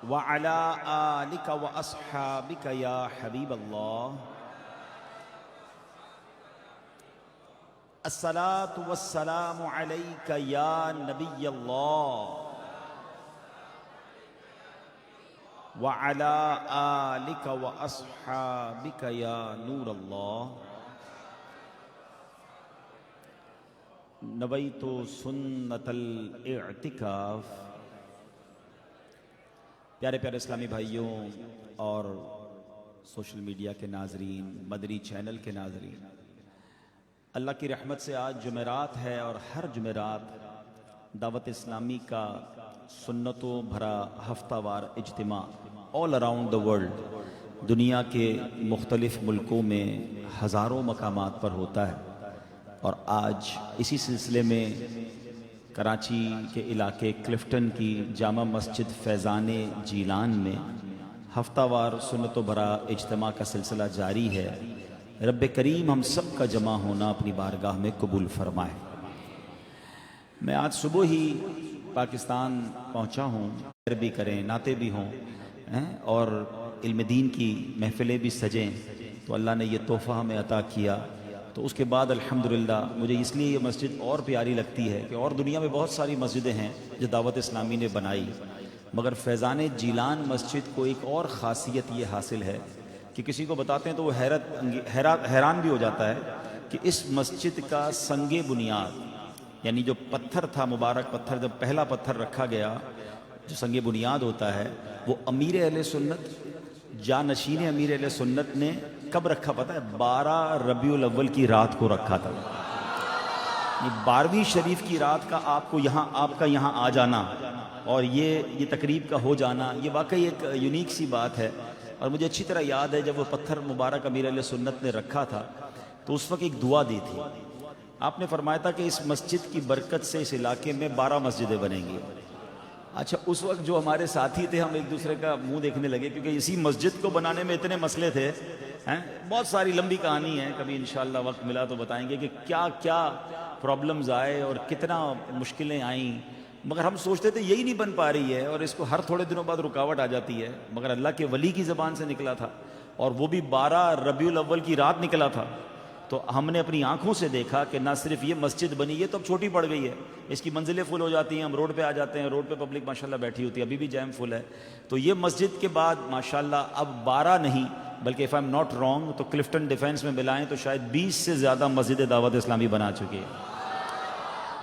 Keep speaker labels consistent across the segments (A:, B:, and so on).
A: وعلى آلك وأصحابك يا حبيب الله الصلاة والسلام عليك يا نبي الله وعلى آلك وأصحابك يا نور الله نويت سنة الاعتکاف۔ پیارے پیارے اسلامی بھائیوں اور سوشل میڈیا کے ناظرین، مدنی چینل کے ناظرین، اللہ کی رحمت سے آج جمعرات ہے اور ہر جمعرات دعوت اسلامی کا سنتوں بھرا ہفتہ وار اجتماع آل اراؤنڈ دا ورلڈ، دنیا کے مختلف ملکوں میں ہزاروں مقامات پر ہوتا ہے۔ اور آج اسی سلسلے میں کراچی کے علاقے کلفٹن کی جامع مسجد فیضان جیلان میں ہفتہ وار سنتوں بھرا اجتماع کا سلسلہ جاری ہے۔ رب کریم ہم سب کا جمع ہونا اپنی بارگاہ میں قبول فرمائے۔ میں آج صبح ہی پاکستان پہنچا ہوں، بھی کریں، نعتیں بھی ہوں اور علم دین کی محفلیں بھی سجیں، تو اللہ نے یہ تحفہ ہمیں عطا کیا۔ تو اس کے بعد الحمدللہ مجھے اس لیے یہ مسجد اور پیاری لگتی ہے کہ اور دنیا میں بہت ساری مسجدیں ہیں جو دعوت اسلامی نے بنائی، مگر فیضان جیلان مسجد کو ایک اور خاصیت یہ حاصل ہے کہ کسی کو بتاتے ہیں تو وہ حیران بھی ہو جاتا ہے کہ اس مسجد کا سنگ بنیاد، یعنی جو پتھر تھا، مبارک پتھر، جب پہلا پتھر رکھا گیا، جو سنگ بنیاد ہوتا ہے، وہ امیر اہل سنت، جانشین امیر اہل سنت نے کب رکھا پتہ ہے؟ 12 ربیع الاول کی رات کو رکھا تھا۔ یہ 12ویں شریف کی رات کا آپ کا یہاں آ جانا اور یہ تقریب کا ہو جانا، یہ واقعی ایک یونیک سی بات ہے۔ اور مجھے اچھی طرح یاد ہے جب وہ پتھر مبارک امیر اہل سنت نے رکھا تھا تو اس وقت ایک دعا دی تھی۔ آپ نے فرمایا تھا کہ اس مسجد کی برکت سے اس علاقے میں 12 مسجدیں بنیں گی۔ اچھا، اس وقت جو ہمارے ساتھی تھے ہم ایک دوسرے کا منہ دیکھنے لگے، کیونکہ اسی مسجد کو بنانے میں اتنے مسئلے تھے، بہت ساری لمبی کہانی ہے، کبھی انشاءاللہ وقت ملا تو بتائیں گے کہ کیا کیا پرابلمز آئے اور کتنا مشکلیں آئیں، مگر ہم سوچتے تھے یہی نہیں بن پا رہی ہے اور اس کو ہر تھوڑے دنوں بعد رکاوٹ آ جاتی ہے، مگر اللہ کے ولی کی زبان سے نکلا تھا اور وہ بھی 12 ربیع الاول کی رات نکلا تھا۔ تو ہم نے اپنی آنکھوں سے دیکھا کہ نہ صرف یہ مسجد بنی ہے تو اب چھوٹی پڑ گئی ہے، اس کی منزلیں فل ہو جاتی ہیں، ہم روڈ پہ آ جاتے ہیں، روڈ پہ پبلک ماشاءاللہ بیٹھی ہوتی ہے، ابھی بھی جیم فل ہے۔ تو یہ مسجد کے بعد ماشاءاللہ اب 12 نہیں بلکہ if I'm not wrong تو کلفٹن ڈیفینس میں ملائیں تو شاید 20 سے زیادہ مسجد دعوت اسلامی بنا چکی ہے،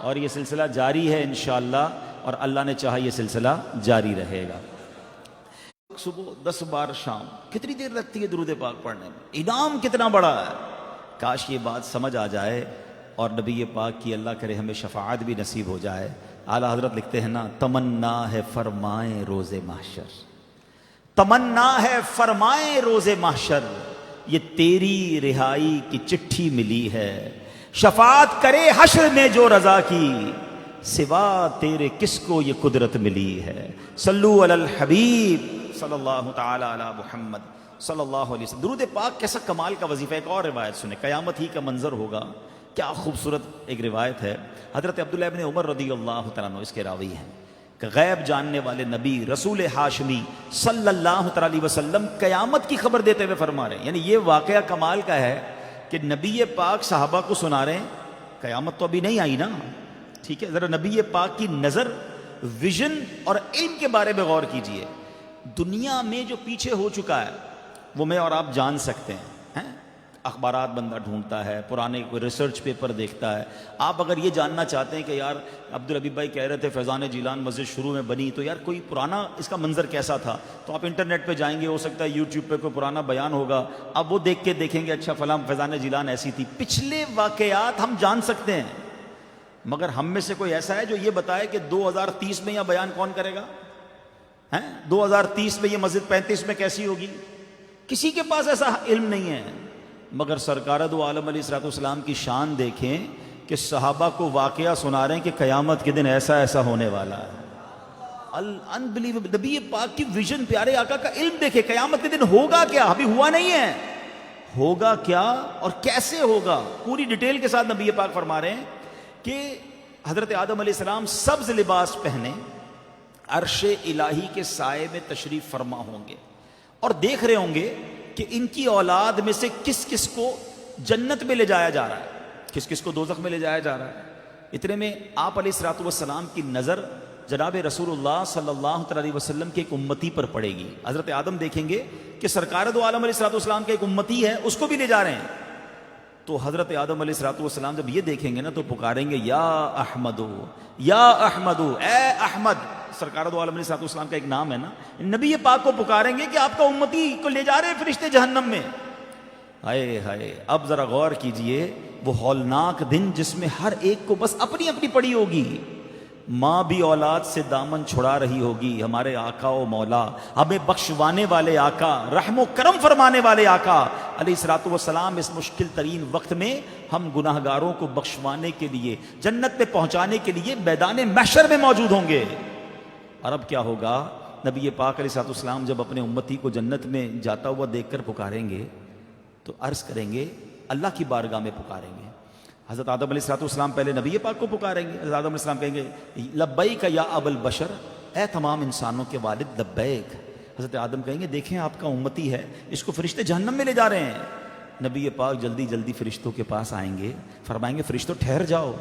A: اور یہ سلسلہ جاری ہے انشاءاللہ، اور اللہ نے چاہا یہ سلسلہ جاری رہے گا۔ صبح 10 بار شام کتنی دیر لگتی ہے درود پاک پڑھنے میں، انعام کتنا بڑا ہے۔ کاش یہ بات سمجھ آ جائے اور نبی پاک کی اللہ کرے ہمیں شفاعت بھی نصیب ہو جائے۔ اعلیٰ حضرت لکھتے ہیں نا، تمنا ہے فرمائے روز محشر، تمنا ہے فرمائے روز محشر، یہ تیری رہائی کی چٹھی ملی ہے، شفاعت کرے حشر میں جو رضا کی، سوا تیرے کس کو یہ قدرت ملی ہے۔ صلو علی الحبیب صلی اللہ تعالی علی محمد صلی اللہ علیہ وسلم۔ درود پاک کیسا کمال کا وظیفہ۔ ایک اور روایت سنیں، قیامت ہی کا منظر ہوگا، کیا خوبصورت ایک روایت ہے۔ حضرت عبداللہ ابن عمر رضی اللہ تعالیٰ عنہ اس کے راوی ہیں کہ غیب جاننے والے نبی رسول ہاشمی صلی اللہ علیہ وسلم قیامت کی خبر دیتے ہوئے فرما رہے ہیں، یعنی یہ واقعہ کمال کا ہے کہ نبی پاک صحابہ کو سنا رہے ہیں، قیامت تو ابھی نہیں آئی نا، ٹھیک ہے، ذرا نبی پاک کی نظر، ویژن اور علم کے بارے میں غور کیجئے۔ دنیا میں جو پیچھے ہو چکا ہے وہ میں اور آپ جان سکتے ہیں، اخبارات بندہ ڈھونڈتا ہے، پرانے کوئی ریسرچ پیپر دیکھتا ہے۔ آپ اگر یہ جاننا چاہتے ہیں کہ یار عبدالحبیب بھائی کہہ رہے تھے فیضان جیلان مسجد شروع میں بنی، تو یار کوئی پرانا اس کا منظر کیسا تھا، تو آپ انٹرنیٹ پہ جائیں گے، ہو سکتا ہے یوٹیوب پہ کوئی پرانا بیان ہوگا، آپ وہ دیکھ کے دیکھیں گے اچھا فلاں فیضان جیلان ایسی تھی۔ پچھلے واقعات ہم جان سکتے ہیں، مگر ہم میں سے کوئی ایسا ہے جو یہ بتائے کہ 2030 میں یہ بیان کون کرے گا؟ 2030 میں یہ مسجد 35 میں کیسی ہوگی؟ کسی کے پاس ایسا علم نہیں ہے۔ مگر سرکار دو عالم علیہ الصلوۃ والسلام کی شان دیکھیں کہ صحابہ کو واقعہ سنا رہے ہیں کہ قیامت کے دن ایسا ایسا ہونے والا ہے۔ انبلیویبل، نبی پاک کی ویژن، پیارے آقا کا علم دیکھے، قیامت کے دن ہوگا کیا، ابھی ہوا نہیں ہے، ہوگا کیا اور کیسے ہوگا، پوری ڈیٹیل کے ساتھ نبی پاک فرما رہے ہیں کہ حضرت آدم علیہ السلام سبز لباس پہنے، عرش الہی کے سائے میں تشریف فرما ہوں گے اور دیکھ رہے ہوں گے کہ ان کی اولاد میں سے کس کس کو جنت میں لے جایا جا رہا ہے، کس کس کو دوزخ میں لے جایا جا رہا ہے۔ اتنے میں آپ علیہ الصلوۃ والسلام کی نظر جناب رسول اللہ صلی اللہ علیہ وسلم کے ایک امتی پر پڑے گی۔ حضرت آدم دیکھیں گے کہ سرکار دو عالم علیہ الصلوۃ والسلام کا ایک امتی ہے، اس کو بھی لے جا رہے ہیں۔ تو حضرت آدم علیہ الصلوۃ والسلام جب یہ دیکھیں گے نا تو پکاریں گے یا احمدو یا احمدو، اے احمد۔ سرکار دو عالم علیہ الصلوۃ والسلام کا ایک نام ہے نا، نبی پاک کو پکاریں گے کہ آپ کا امتی کو لے جا رہے ہیں فرشتے جہنم میں۔ ہائے ہائے، اب ذرا غور کیجئے، وہ ہولناک دن جس میں ہر ایک کو بس اپنی اپنی پڑی ہوگی، ماں بھی اولاد سے دامن چھڑا رہی ہوگی۔ ہمارے آقا و مولا، ہمیں بخشوانے والے آقا، رحم و کرم فرمانے والے آقا علیہ الصلوۃ والسلام اس مشکل ترین وقت میں ہم گناہ گاروں کو بخشوانے کے لیے، جنت میں پہنچانے کے لیے میدان محشر میں موجود ہوں گے۔ اور اب کیا ہوگا؟ نبی پاک علیہ الصلوۃ والسلام جب اپنے امتی کو جنت میں جاتا ہوا دیکھ کر پکاریں گے تو عرض کریں گے، اللہ کی بارگاہ میں پکاریں گے۔ حضرت آدم علیہ الصلوۃ والسلام پہلے نبی پاک کو پکاریں گے۔ حضرت آدم علیہ السلام کہیں گے لبیک یا ابا البشر، اے تمام انسانوں کے والد لبیک۔ حضرت آدم کہیں گے دیکھیں آپ کا امتی ہے، اس کو فرشتے جہنم میں لے جا رہے ہیں۔ نبی پاک جلدی جلدی فرشتوں کے پاس آئیں گے، فرمائیں گے فرشتوں ٹھہر جاؤ۔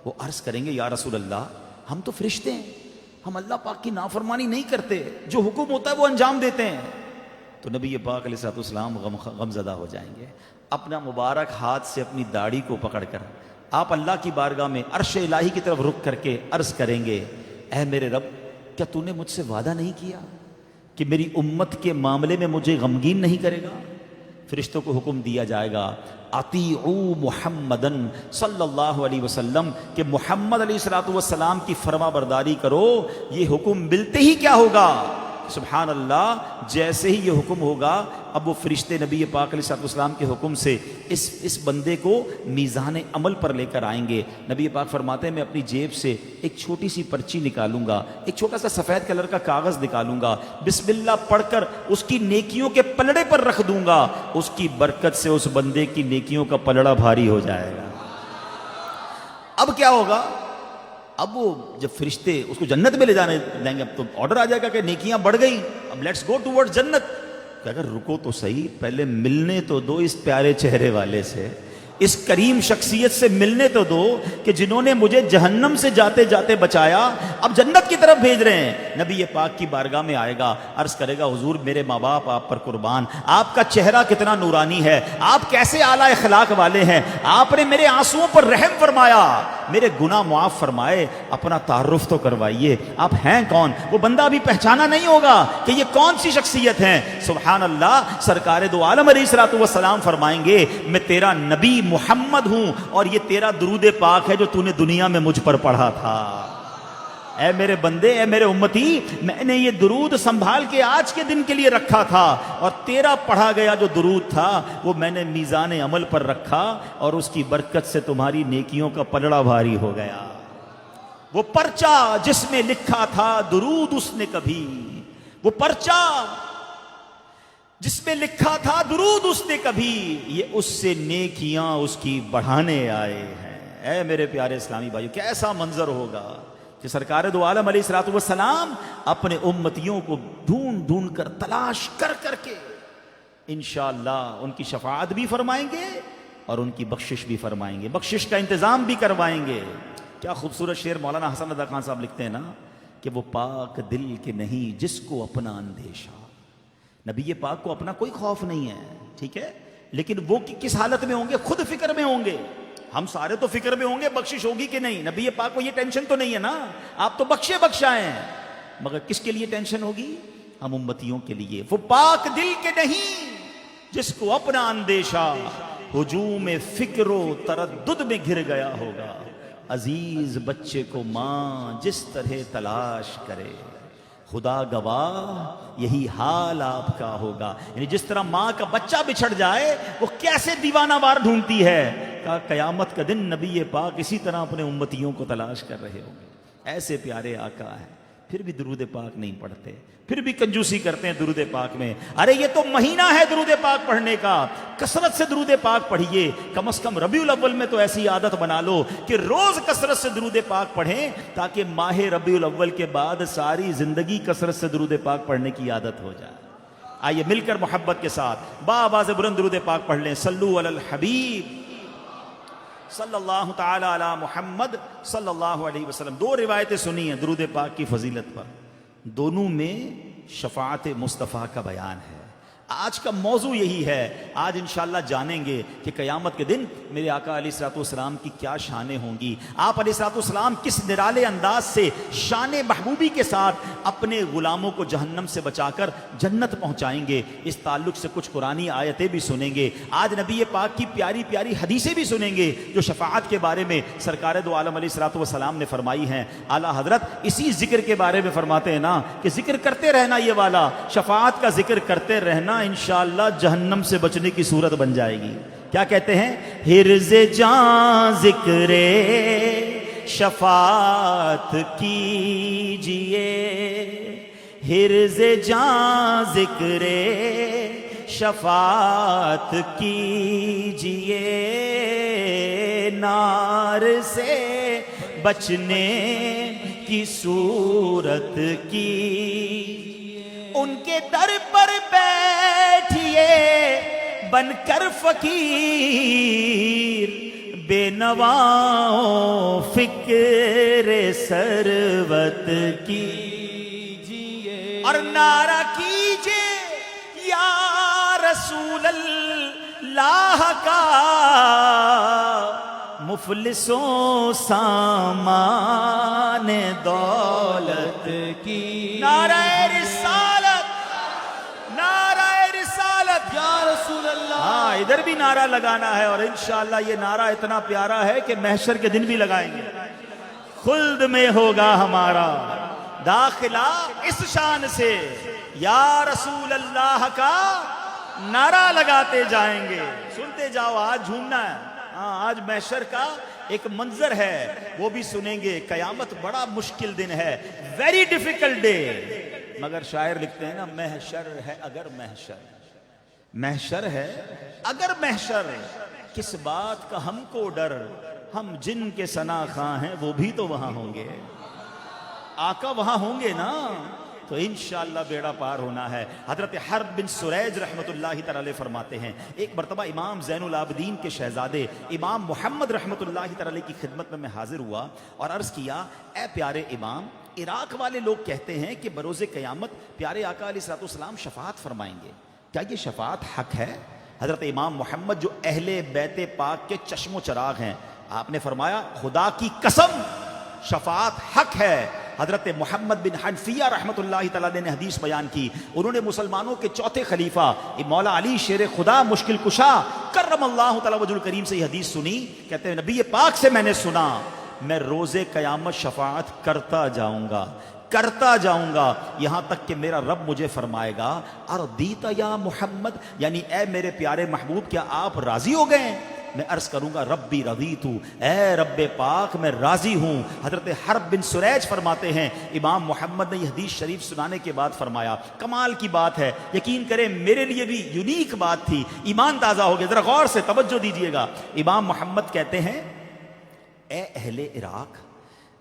A: وہ عرض کریں گے یا رسول اللہ، ہم تو فرشتے ہیں، ہم اللہ پاک کی نافرمانی نہیں کرتے، جو حکم ہوتا ہے وہ انجام دیتے ہیں۔ تو نبی پاک علیہ الصلوۃ والسلام غم زدہ ہو جائیں گے، اپنا مبارک ہاتھ سے اپنی داڑھی کو پکڑ کر آپ اللہ کی بارگاہ میں عرش الہی کی طرف رخ کر کے عرض کریں گے، اے میرے رب، کیا تو نے مجھ سے وعدہ نہیں کیا کہ میری امت کے معاملے میں مجھے غمگین نہیں کرے گا؟ فرشتوں کو حکم دیا جائے گا اطیعوا محمدن صلی اللہ علیہ وسلم، کہ محمد علیہ الصلوۃ والسلام کی فرما برداری کرو۔ یہ حکم ملتے ہی کیا ہوگا؟ سبحان اللہ، جیسے ہی یہ حکم ہوگا اب وہ فرشتے نبی پاک علیہ الصلوۃ والسلام کے حکم سے اس بندے کو میزان عمل پر لے کر آئیں گے۔ نبی پاک فرماتے ہیں میں اپنی جیب سے ایک چھوٹی سی پرچی نکالوں گا، ایک چھوٹا سا سفید کلر کا کاغذ نکالوں گا، بسم اللہ پڑھ کر اس کی نیکیوں کے پلڑے پر رکھ دوں گا، اس کی برکت سے اس بندے کی نیکیوں کا پلڑا بھاری ہو جائے گا۔ اب کیا ہوگا؟ اب وہ جب فرشتے اس کو جنت میں لے جانے دیں گے، اب تو آرڈر آ جائے گا کہ نیکیاں بڑھ گئی، اب لیٹس گو ٹوورڈ جنت۔ کہ اگر رکو تو صحیح، پہلے ملنے تو دو اس پیارے چہرے والے سے، اس کریم شخصیت سے ملنے تو دو کہ جنہوں نے مجھے جہنم سے جاتے جاتے بچایا، اب جنت کی طرف بھیج رہے ہیں۔ نبی پاک کی بارگاہ میں آئے گا، عرض کرے گا حضور میرے ماں باپ آپ پر قربان، آپ کا چہرہ کتنا نورانی ہے، آپ کیسے اعلیٰ اخلاق والے ہیں، آپ نے میرے آنسوؤں پر رحم فرمایا، میرے گناہ معاف فرمائے، اپنا تعارف تو کروائیے، آپ ہیں کون؟ وہ بندہ ابھی پہچانا نہیں ہوگا کہ یہ کون سی شخصیت ہے۔ سبحان اللہ، سرکار دو عالم علیہ الصلوۃ والسلام فرمائیں گے میں تیرا نبی محمد ہوں اور یہ تیرا درود پاک ہے جو تو نے دنیا میں مجھ پر پڑھا تھا۔ اے میرے بندے، اے میرے امتی، میں نے یہ درود سنبھال کے آج کے دن کے لیے رکھا تھا، اور تیرا پڑھا گیا جو درود تھا وہ میں نے میزان عمل پر رکھا، اور اس کی برکت سے تمہاری نیکیوں کا پلڑا بھاری ہو گیا۔ وہ پرچہ جس میں لکھا تھا درود اس نے کبھی، وہ پرچہ جس میں لکھا تھا درود اس نے کبھی، یہ اس سے نیکیاں اس کی بڑھانے آئے ہیں۔ اے میرے پیارے اسلامی بھائیو، کیسا منظر ہوگا کہ سرکار دو عالم علیہ الصلوۃ والسلام اپنے امتیوں کو ڈھونڈ ڈھونڈ کر تلاش کر کر کے انشاءاللہ ان کی شفاعت بھی فرمائیں گے اور ان کی بخشش بھی فرمائیں گے، بخشش کا انتظام بھی کروائیں گے۔ کیا خوبصورت شعر مولانا حسن رضا خان صاحب لکھتے ہیں نا کہ وہ پاک دل کے نہیں جس کو اپنا اندیشہ۔ نبی پاک کو اپنا کوئی خوف نہیں ہے، ٹھیک ہے، لیکن وہ کس حالت میں ہوں گے؟ خود فکر میں ہوں گے۔ ہم سارے تو فکر میں ہوں گے بخشش ہوگی کہ نہیں، نبی پاک کو یہ ٹینشن تو نہیں ہے نا، آپ تو بخشے بخشائے ہیں، مگر کس کے لیے ٹینشن ہوگی؟ ہم امتیوں کے لیے۔ وہ پاک دل کے نہیں جس کو اپنا اندیشہ، ہجوم فکر و تردد میں گر گیا ہوگا، عزیز بچے کو ماں جس طرح تلاش کرے، خدا گواہ یہی حال آپ کا ہوگا۔ یعنی جس طرح ماں کا بچہ بچھڑ جائے وہ کیسے دیوانہ وار ڈھونڈتی ہے، کہ قیامت کا دن نبی پاک اسی طرح اپنے امتیوں کو تلاش کر رہے ہوں گے۔ ایسے پیارے آقا ہیں، پھر بھی درود پاک نہیں پڑھتے، پھر بھی کنجوسی کرتے ہیں درود پاک میں۔ ارے یہ تو مہینہ ہے درود پاک پڑھنے کا، کثرت سے درود پاک پڑھیے، کم از کم ربیع الاول میں تو ایسی عادت بنا لو کہ روز کثرت سے درود پاک پڑھیں، تاکہ ماہ ربیع الاول کے بعد ساری زندگی کثرت سے درود پاک پڑھنے کی عادت ہو جائے۔ آئیے مل کر محبت کے ساتھ بآواز بلند درود پاک پڑھ لیں۔ صلو علی الحبیب صلی اللہ تعالی علی محمد صلی اللہ علیہ وسلم۔ دو روایتیں سنی ہیں درود پاک کی فضیلت پر، دونوں میں شفاعت مصطفیٰ کا بیان ہے۔ آج کا موضوع یہی ہے، آج انشاءاللہ جانیں گے کہ قیامت کے دن میرے آقا علیہ الصلوۃ والسلام کی کیا شانیں ہوں گی، آپ علیہ الصلوۃ والسلام کس نرالے انداز سے شان محبوبی کے ساتھ اپنے غلاموں کو جہنم سے بچا کر جنت پہنچائیں گے۔ اس تعلق سے کچھ قرآنی آیتیں بھی سنیں گے، آج نبی پاک کی پیاری پیاری حدیثیں بھی سنیں گے جو شفاعت کے بارے میں سرکار دو عالم علیہ الصلوۃ والسلام نے فرمائی ہیں۔ اعلیٰ حضرت اسی ذکر کے بارے میں فرماتے ہیں نا کہ ذکر کرتے رہنا، یہ والا شفاعت کا ذکر کرتے رہنا، انشاءاللہ جہنم سے بچنے کی صورت بن جائے گی۔ کیا کہتے ہیں؟ حرز جاں ذکر شفاعت کیجئے، حرز جاں ذکر شفاعت کیجئے، نار سے بچنے کی صورت کی، ان کے در پر بیٹھیے بن کر فقیر، بے نواؤں فکر ثروت کیجئے، اور نعرہ کیجئے یا رسول اللہ کا، مفلسوں سامان دولت کی، نعرہ رسالت، نعرہ رسالت یا رسول اللہ۔ ہاں ادھر بھی نعرہ لگانا ہے، اور انشاءاللہ یہ نعرہ اتنا پیارا ہے کہ محشر کے دن بھی لگائیں گے۔ خلد میں ہوگا ہمارا داخلہ اس شان سے، یا رسول اللہ کا نعرہ لگاتے جائیں گے۔ سنتے جاؤ، آج جھومنا ہے۔ ہاں آج محشر کا ایک منظر ہے، وہ بھی سنیں گے۔ قیامت بڑا مشکل دن ہے، ویری ڈیفیکلٹ ڈے، مگر شاعر لکھتے ہیں نا، محشر ہے اگر محشر، محشر ہے اگر محشر، کس بات کا ہم کو ڈر، ہم جن کے ثنا خواں ہیں وہ بھی تو وہاں ہوں گے، آقا وہاں ہوں گے نا، تو انشاءاللہ بیڑا پار ہونا ہے۔ حضرت حرب بن سریج رحمت اللہ تعالی فرماتے ہیں، ایک مرتبہ امام زین العابدین کے شہزادے امام محمد رحمت اللہ تعالی کی خدمت میں حاضر ہوا اور عرض کیا، اے پیارے امام، عراق والے لوگ کہتے ہیں کہ بروز قیامت پیارے آقا علیہ الصلوۃ والسلام شفاعت فرمائیں گے، کیا یہ شفاعت حق ہے؟ حضرت امام محمد جو اہل بیت پاک کے چشم و چراغ ہیں، آپ نے فرمایا خدا کی قسم شفاعت حق ہے۔ حضرت محمد بن حنفیہ رحمت اللہ تعالی نے حدیث بیان کی، انہوں نے مسلمانوں کے چوتھے خلیفہ مولا علی شیر خدا مشکل کشا کرم اللہ تعالی وجہ الکریم سے یہ حدیث سنی، کہتے ہیں نبی پاک سے میں نے سنا، میں روز قیامت شفاعت کرتا جاؤں گا، کرتا جاؤں گا، یہاں تک کہ میرا رب مجھے فرمائے گا ارضیت یا محمد، یعنی اے میرے پیارے محبوب کیا آپ راضی ہو گئے؟ میں عرض کروں گا ربی رضیت، اے رب پاک میں راضی ہوں۔ حضرت حرب بن سریج فرماتے ہیں، امام محمد نے یہ حدیث شریف سنانے کے بعد فرمایا، کمال کی بات ہے، یقین کریں میرے لیے بھی یونیک بات تھی، ایمان تازہ ہو گیا، ذرا غور سے توجہ دیجئے گا۔ امام محمد کہتے ہیں، اے اہل عراق،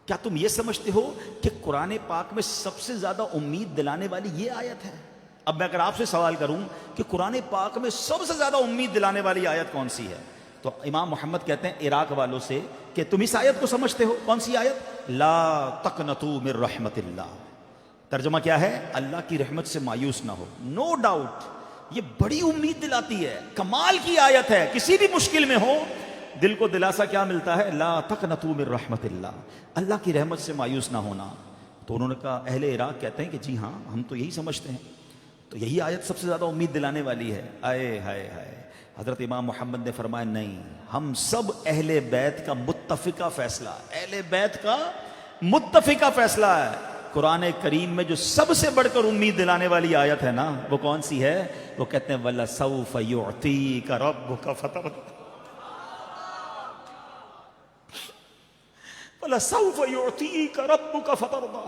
A: کیا تم یہ سمجھتے ہو کہ قرآن پاک میں سب سے زیادہ امید دلانے والی یہ آیت ہے؟ اب میں اگر آپ سے سوال کروں کہ قرآن پاک میں سب سے زیادہ امید دلانے والی آیت کون سی ہے، تو امام محمد کہتے ہیں عراق والوں سے کہ تم اس آیت کو سمجھتے ہو؟ کون سی آیت؟ لا تقنطوا من رحمت اللہ، ترجمہ کیا ہے؟ اللہ کی رحمت سے مایوس نہ ہو۔ نو ڈاؤٹ یہ بڑی امید دلاتی ہے، کمال کی آیت ہے، کسی بھی مشکل میں ہو دل کو دلاسا کیا ملتا ہے؟ لا تقنطوا من رحمت اللہ، اللہ کی رحمت سے مایوس نہ ہونا۔ تو انہوں نے کہا، اہل عراق کہتے ہیں کہ جی ہاں ہم تو یہی سمجھتے ہیں، تو یہی آیت سب سے زیادہ امید دلانے والی ہے۔ آئے ہائے ہائے، حضرت امام محمد نے فرمایا نہیں، ہم سب اہل بیت کا متفقہ فیصلہ، اہل بیت کا متفقہ فیصلہ ہے۔ قرآن کریم میں جو سب سے بڑھ کر امید دلانے والی آیت ہے نا، وہ کون سی ہے؟ وہ کہتے ہیں وَلَسَوْفَ يُعْطِيكَ رَبُّكَ فَتَرْضَىٰ، وَلَسَوْفَ يُعْطِيكَ رَبُّكَ فَتَرْضَىٰ،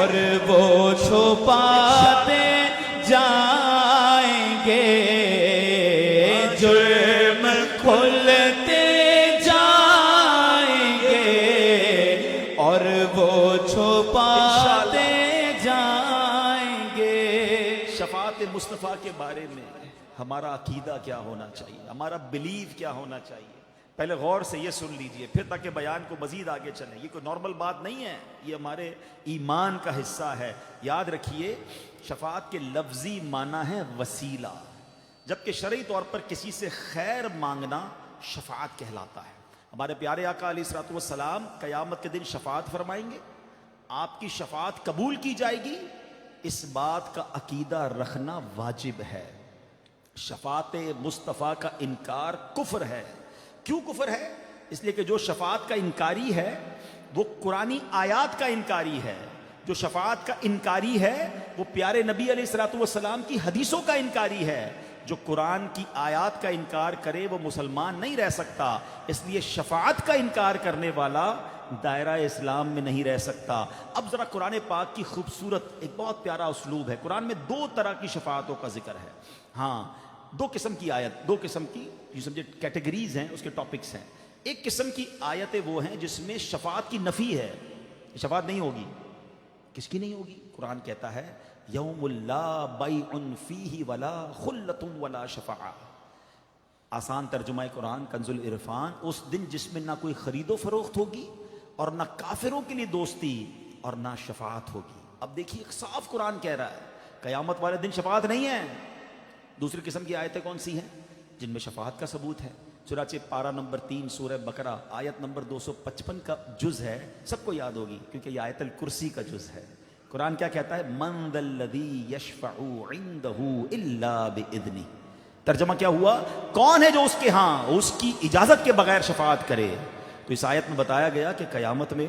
A: اور وہ چھپاتے جائیں گے، جرم کھلتے جائیں گے، اور وہ چھپاتے جائیں گے۔ شفاعت مصطفیٰ کے بارے میں ہمارا عقیدہ کیا ہونا چاہیے، ہمارا بلیف کیا ہونا چاہیے، پہلے غور سے یہ سن لیجئے، پھر تاکہ بیان کو مزید آگے چلیں۔ یہ کوئی نارمل بات نہیں ہے، یہ ہمارے ایمان کا حصہ ہے۔ یاد رکھیے شفاعت کے لفظی معنی ہے وسیلہ، جبکہ شرعی طور پر کسی سے خیر مانگنا شفاعت کہلاتا ہے۔ ہمارے پیارے آقا علیہ الصلوۃ والسلام قیامت کے دن شفاعت فرمائیں گے، آپ کی شفاعت قبول کی جائے گی، اس بات کا عقیدہ رکھنا واجب ہے۔ شفاعت مصطفیٰ کا انکار کفر ہے۔ کیوں کفر ہے؟ اس لیے کہ جو شفاعت کا انکاری ہے وہ قرآنی آیات کا انکاری ہے، جو شفاعت کا انکاری ہے وہ پیارے نبی علیہ الصلوۃ والسلام کی حدیثوں کا انکاری ہے۔ جو قرآن کی آیات کا انکار کرے وہ مسلمان نہیں رہ سکتا، اس لیے شفاعت کا انکار کرنے والا دائرہ اسلام میں نہیں رہ سکتا۔ اب ذرا قرآن پاک کی خوبصورت ایک بہت پیارا اسلوب ہے۔ قرآن میں دو طرح کی شفاعتوں کا ذکر ہے، ہاں دو قسم کی آیت، دو قسم کی جو سمجھے کیٹیگریز ہیں، اس کے ٹاپکس ہیں۔ ایک قسم کی آیتیں وہ ہیں جس میں شفاعت کی نفی ہے، شفاعت نہیں ہوگی۔ کس کی نہیں ہوگی؟ قرآن کہتا ہے یوم لا بیع فیہ ولا خلۃ ولا شفاعہ۔ آسان ترجمہ قرآن کنز العرفان، اس دن جس میں نہ کوئی خرید و فروخت ہوگی اور نہ کافروں کے لیے دوستی اور نہ شفاعت ہوگی۔ اب دیکھیے صاف قرآن کہہ رہا ہے قیامت والے دن شفاعت نہیں ہے۔ دوسری قسم کی آیتیں کون سی ہیں؟ جن میں شفاعت کا ثبوت ہے۔ چنانچہ پارہ نمبر 3 سورہ بقرہ آیت نمبر 255 کا جز ہے، سب کو یاد ہوگی کیونکہ یہ آیت الکرسی کا جز ہے۔ قرآن کیا کہتا ہے؟ من ذا الذی یشفع عنده الا باذنہ۔ ترجمہ کیا ہوا؟ کون ہے جو اس کے ہاں اس کی اجازت کے بغیر شفاعت کرے؟ تو اس آیت میں بتایا گیا کہ قیامت میں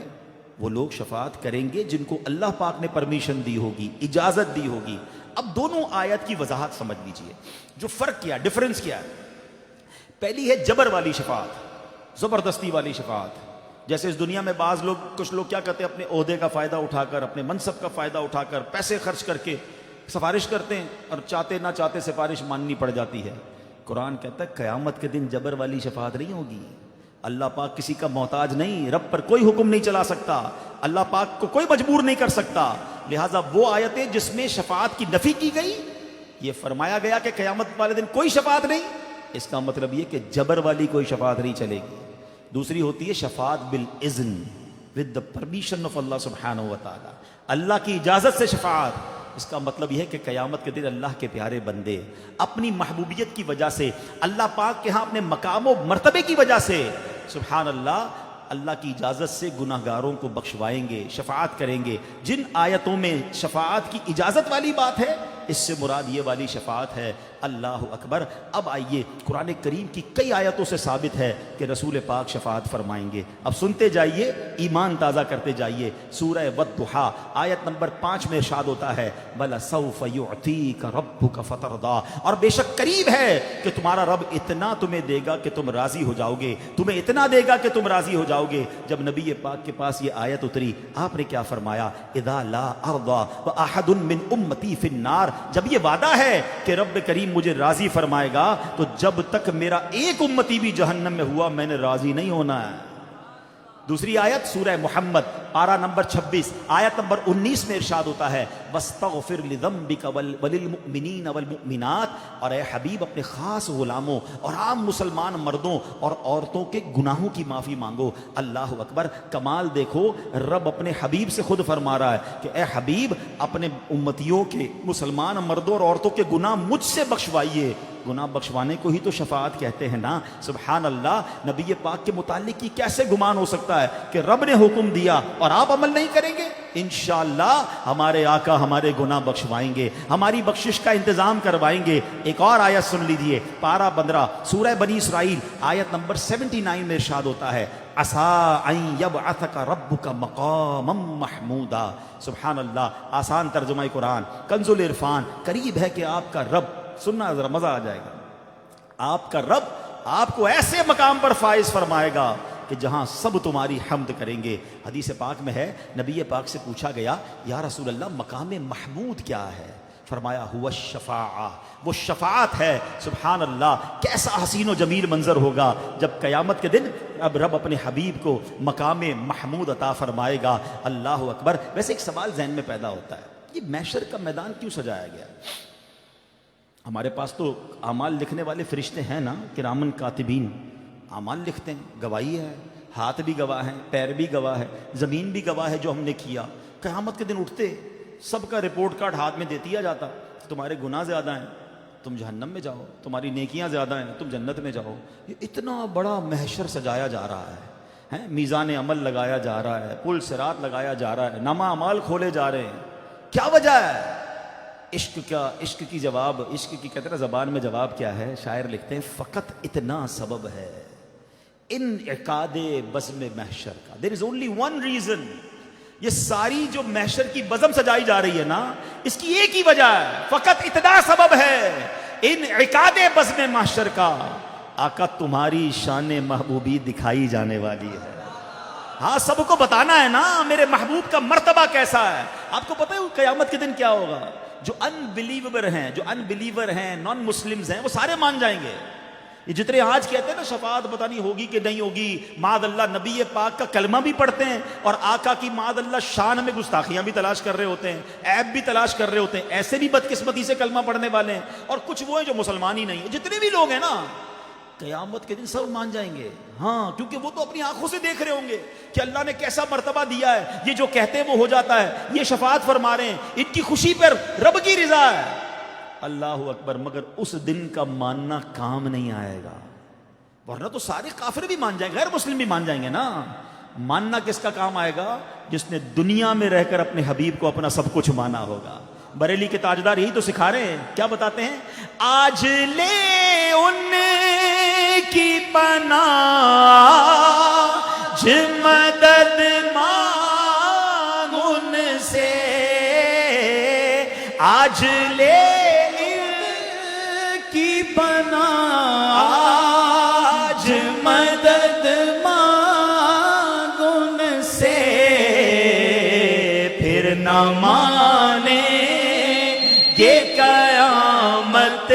A: وہ لوگ شفاعت کریں گے جن کو اللہ پاک نے پرمیشن دی ہوگی، اجازت دی ہوگی۔ اب دونوں آیت کی وضاحت سمجھ لیجئے، جو فرق کیا، ڈیفرنس کیا ہے۔ پہلی ہے جبر والی شفاعت، زبردستی والی شفاعت۔ جیسے اس دنیا میں بعض لوگ، کچھ لوگ کیا کرتے ہیں، اپنے عہدے کا فائدہ اٹھا کر، اپنے منصب کا فائدہ اٹھا کر، پیسے خرچ کر کے سفارش کرتے ہیں اور چاہتے نہ چاہتے سفارش ماننی پڑ جاتی ہے۔ قرآن کہتا ہے قیامت کے دن جبر والی شفاعت نہیں ہوگی۔ اللہ پاک کسی کا محتاج نہیں، رب پر کوئی حکم نہیں چلا سکتا، اللہ پاک کو کوئی مجبور نہیں کر سکتا۔ لہٰذا وہ آیتیں جس میں شفاعت کی نفی کی گئی، یہ فرمایا گیا کہ قیامت والے دن کوئی شفاعت نہیں، اس کا مطلب یہ کہ جبر والی کوئی شفاعت نہیں چلے گی۔ دوسری ہوتی ہے شفاعت بالاذن، ود دا پرمیشن آف اللہ سبحانہ و تعالی، اللہ کی اجازت سے شفاعت۔ اس کا مطلب یہ ہے کہ قیامت کے دن اللہ کے پیارے بندے اپنی محبوبیت کی وجہ سے، اللہ پاک کے ہاں اپنے مقام و مرتبے کی وجہ سے، سبحان اللہ، اللہ کی اجازت سے گناہ گاروں کو بخشوائیں گے، شفاعت کریں گے۔ جن آیتوں میں شفاعت کی اجازت والی بات ہے، اس سے مراد یہ والی شفاعت ہے۔ اللہ اکبر۔ اب آئیے قرآن کریم کی کئی آیتوں سے ثابت ہے کہ رسول پاک شفاعت فرمائیں گے۔ اب سنتے جائیے، ایمان تازہ کرتے جائیے۔ سورہ والضحیٰ آیت نمبر 5 میں ارشاد ہوتا ہے وَلَسَوْفَ يُعْتِيكَ رَبُّكَ فَتَرْضَىٰ، اور بے شک قریب ہے کہ تمہارا رب اتنا تمہیں دے گا کہ تم راضی ہو جاؤ گے، تمہیں اتنا دے گا کہ تم راضی ہو جاؤ گے۔ جب نبی پاک کے پاس یہ آیت اتری، آپ نے کیا فرمایا؟ اِذَا لَا أَرْضَىٰ وَأَحَدٌ مِّنْ أُمَّتِي فِي النَّارِ، جب یہ وعدہ ہے کہ رب کریم مجھے راضی فرمائے گا تو جب تک میرا ایک امتی بھی جہنم میں ہوا میں نے راضی نہیں ہونا ہے۔ دوسری آیت سورہ محمد پارہ نمبر 26 آیت نمبر 19 میں ارشاد ہوتا ہے وَاسْتَغْفِرْ لِذَنبِكَ وَلِلْمُؤْمِنِينَ وَالْمُؤْمِنَاتِ، اور اے حبیب اپنے خاص غلاموں اور عام مسلمان مردوں اور عورتوں کے گناہوں کی معافی مانگو۔ اللہ اکبر۔ کمال دیکھو، رب اپنے حبیب سے خود فرما رہا ہے کہ اے حبیب اپنے امتیوں کے مسلمان مردوں اور عورتوں کے گناہ مجھ سے بخشوائیے۔ گناہ بخشوانے کو ہی تو شفاعت کہتے ہیں نا۔ سبحان اللہ۔ نبی پاک کے متعلق یہ کیسے گمان ہو سکتا ہے کہ رب نے حکم دیا اور آپ عمل نہیں کریں گے؟ انشاءاللہ ہمارے آقا ہمارے گناہ بخشوائیں گے، ہماری بخشش کا انتظام کروائیں گے۔ ایک اور آیت سن لیجیے، پارہ 15 سورہ بنی اسرائیل آیت نمبر 79 میں ارشاد ہوتا ہے عَسَىٰ أَن يَبْعَثَكَ رَبُّكَ مَقَامًا مَحْمُودًا۔ سبحان اللہ۔ آسان ترجمہ قرآن کنز العرفان، قریب ہے کہ آپ کا رب، سننا ذرا مزہ آ جائے گا، آپ کا رب آپ کو ایسے مقام پر فائز فرمائے گا کہ جہاں سب تمہاری حمد کریں گے۔ حدیث پاک میں ہے، نبی پاک سے پوچھا گیا یا رسول اللہ مقام محمود کیا ہے؟ فرمایا ہوا الشفاعہ، وہ شفاعت ہے۔ سبحان اللہ، کیسا حسین و جمیل منظر ہوگا جب قیامت کے دن اب رب اپنے حبیب کو مقام محمود عطا فرمائے گا۔ اللہ اکبر۔ ویسے ایک سوال ذہن میں پیدا ہوتا ہے، یہ محشر کا میدان کیوں سجایا گیا؟ ہمارے پاس تو اعمال لکھنے والے فرشتے ہیں نا، کرامن کاتبین، اعمال لکھتے ہیں، گواہی ہے، ہاتھ بھی گواہ ہیں، پیر بھی گواہ ہے، زمین بھی گواہ ہے جو ہم نے کیا۔ قیامت کے دن اٹھتے سب کا رپورٹ کارڈ ہاتھ میں دے دیا جاتا، تمہارے گناہ زیادہ ہیں تم جہنم میں جاؤ، تمہاری نیکیاں زیادہ ہیں تم جنت میں جاؤ۔ یہ اتنا بڑا محشر سجایا جا رہا ہے، میزان عمل لگایا جا رہا ہے، پل صراط لگایا جا رہا ہے، نامہ اعمال کھولے جا رہے ہیں۔ کیا وجہ ہے؟ عشق کا، عشق کی جواب، عشق کی کہتے ہیں زبان میں جواب کیا ہے؟ شاعر لکھتے ہیں فقط اتنا سبب ہے انعقاد بزم محشر کا۔ دیر از اونلی ون ریزن۔ یہ ساری جو محشر کی بزم سجائی جا رہی ہے نا، اس کی ایک ہی وجہ ہے، فقط اتنا سبب ہے انعقاد بزم محشر کا۔ آقا تمہاری شان محبوبی دکھائی جانے والی ہے۔ ہاں سب کو بتانا ہے نا میرے محبوب کا مرتبہ کیسا ہے۔ آپ کو پتہ ہے قیامت کے دن کیا ہوگا؟ جو ان بلیور ہیں، نان مسلمز ہیں، وہ سارے مان جائیں گے۔ یہ جتنے آج کہتے ہیں نا شفاعت پتہ نہیں ہوگی کہ نہیں ہوگی، معاذ اللہ نبی پاک کا کلمہ بھی پڑھتے ہیں اور آقا کی معاذ اللہ شان میں گستاخیاں بھی تلاش کر رہے ہوتے ہیں، عیب بھی تلاش کر رہے ہوتے ہیں، ایسے بھی بدقسمتی سے کلمہ پڑھنے والے ہیں، اور کچھ وہ ہیں جو مسلمان ہی نہیں ہیں۔ جتنے بھی لوگ ہیں نا قیامت کے دن سب مان جائیں گے، ہاں، کیونکہ وہ تو اپنی آنکھوں سے دیکھ رہے ہوں گے کہ اللہ نے کیسا مرتبہ دیا ہے، یہ جو کہتے ہیں وہ ہو جاتا ہے، یہ شفاعت فرما رہے ہیں، ان کی خوشی پر رب کی رضا ہے۔ اللہ اکبر۔ مگر اس دن کا ماننا کام نہیں آئے گا، ورنہ تو سارے کافر بھی مان جائیں گے، غیر مسلم بھی مان جائیں گے نا۔ ماننا کس کا کام آئے گا؟ جس نے دنیا میں رہ کر اپنے حبیب کو اپنا سب کچھ مانا ہوگا۔ بریلی کے تاجدار یہی تو سکھا رہے ہیں، کیا بتاتے ہیں؟ آج لے ان کی پناہ مدد مانگ ان سے، آج لے ان کی پناہ، آج مدد مانگ ان سے، پھر نہ مانے یہ قیامت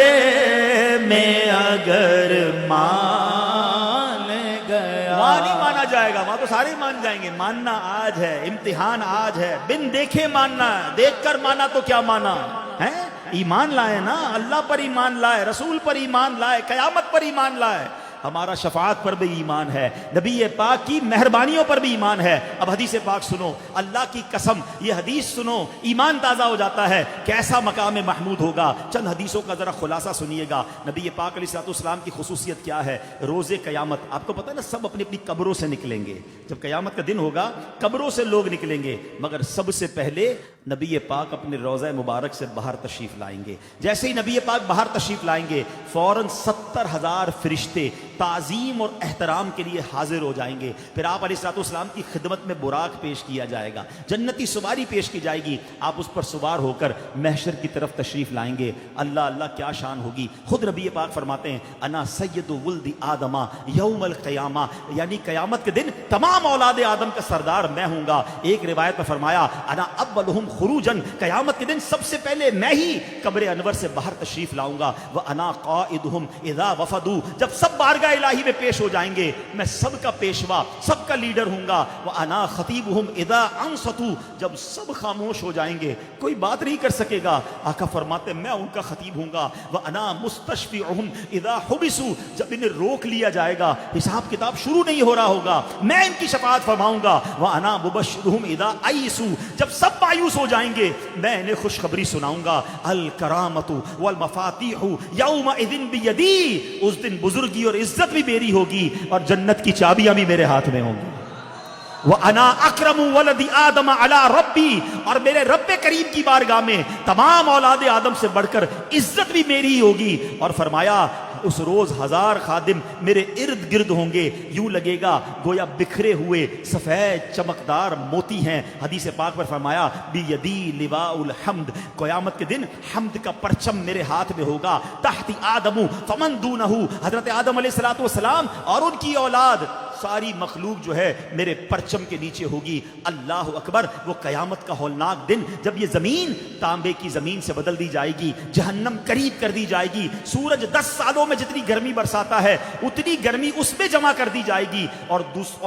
A: میں اگر مان گیا۔ وہاں نہیں مانا جائے گا، وہاں تو سارے مان جائیں گے۔ ماننا آج ہے، امتحان آج ہے، بن دیکھے ماننا ہے، دیکھ کر مانا تو کیا مانا ہے؟ ایمان لائے نا، اللہ پر ایمان لائے، رسول پر ایمان لائے، قیامت پر ایمان لائے، ہمارا شفاعت پر بھی ایمان ہے، نبی پاک کی مہربانیوں پر بھی ایمان ہے۔ اب حدیث پاک سنو، اللہ کی قسم یہ حدیث سنو، ایمان تازہ ہو جاتا ہے۔ کیسا مقام محمود ہوگا؟ چند حدیثوں کا ذرا خلاصہ سنیے گا۔ نبی پاک علیہ الصلوۃ والسلام کی خصوصیت کیا ہے؟ روز قیامت آپ کو پتہ ہے نا، سب اپنی اپنی قبروں سے نکلیں گے۔ جب قیامت کا دن ہوگا قبروں سے لوگ نکلیں گے، مگر سب سے پہلے نبی پاک اپنے روضہ مبارک سے باہر تشریف لائیں گے۔ جیسے ہی نبی پاک باہر تشریف لائیں گے، فوراً 70,000 فرشتے تعظیم اور احترام کے لیے حاضر ہو جائیں گے۔ پھر آپ علیہ الصلوۃ والسلام کی خدمت میں براق پیش کیا جائے گا، جنتی سواری پیش کی جائے گی، آپ اس پر سوار ہو کر محشر کی طرف تشریف لائیں گے۔ اللہ اللہ کیا شان ہوگی! خود نبی پاک فرماتے ہیں انا سید ولد آدم یوم القیامہ، یعنی قیامت کے دن تمام اولاد آدم کا سردار میں ہوں گا۔ ایک روایت میں فرمایا انا اولہم خروجن، قیامت کے دن سب سے پہلے میں ہی قبر انور سے باہر تشریف لاؤں گا۔ وانا قائدہم اذا وفدوا، جب سب بارگاہ الہی میں پیش ہو جائیں گے میں سب کا پیشوا، سب کا لیڈر ہوں گا۔ وانا خطیبہم اذا انصتوا، جب سب خاموش ہو جائیں گے کوئی بات نہیں کر سکے گا، آقا فرماتے میں ان کا خطیب ہوں گا۔ وانا مستشفعہم اذا حبسوا، جب انہیں روک لیا جائے گا، حساب کتاب شروع نہیں ہو رہا ہوگا، میں ان کی شفاعت فرماؤں گا۔ وانا مبشرہم اذا ایسوا، جب سب مایوس ہو جائیں گے میں انہیں خوشخبری سناؤں گا۔ الکرامۃ والمفاتیح یومئذ بیدی، اس دن بزرگی اور عزت بھی میری ہوگی اور جنت کی چابیاں بھی میرے ہاتھ میں ہوں گی۔ وَأَنَا أَكْرَمُ وَلَدِ آدَمَ عَلَىٰ رَبِّي، اور میرے رب کریم کی بارگاہ میں تمام اولاد آدم سے بڑھ کر عزت بھی میری ہی ہوگی۔ اور فرمایا اس روز 1000 خادم میرے ارد گرد ہوں گے، یوں لگے گا گویا بکھرے ہوئے سفید چمکدار موتی ہیں۔ حدیث پاک پر فرمایا بیدی لواء الحمد، قیامت کے دن حمد کا پرچم میرے ہاتھ میں ہوگا۔ تحت آدم فمن دونہ، حضرت آدم علیہ الصلوۃ والسلام اور ان کی اولاد ساری مخلوق جو ہے میرے پرچم کے نیچے ہوگی۔ اللہ اکبر، وہ قیامت کا ہولناک دن جب یہ زمین تانبے کی زمین سے بدل دی جائے گی، جہنم قریب کر دی جائے گی، سورج 10 سالوں میں جتنی گرمی برساتا ہے اتنی گرمی اس میں جمع کر دی جائے گی، اور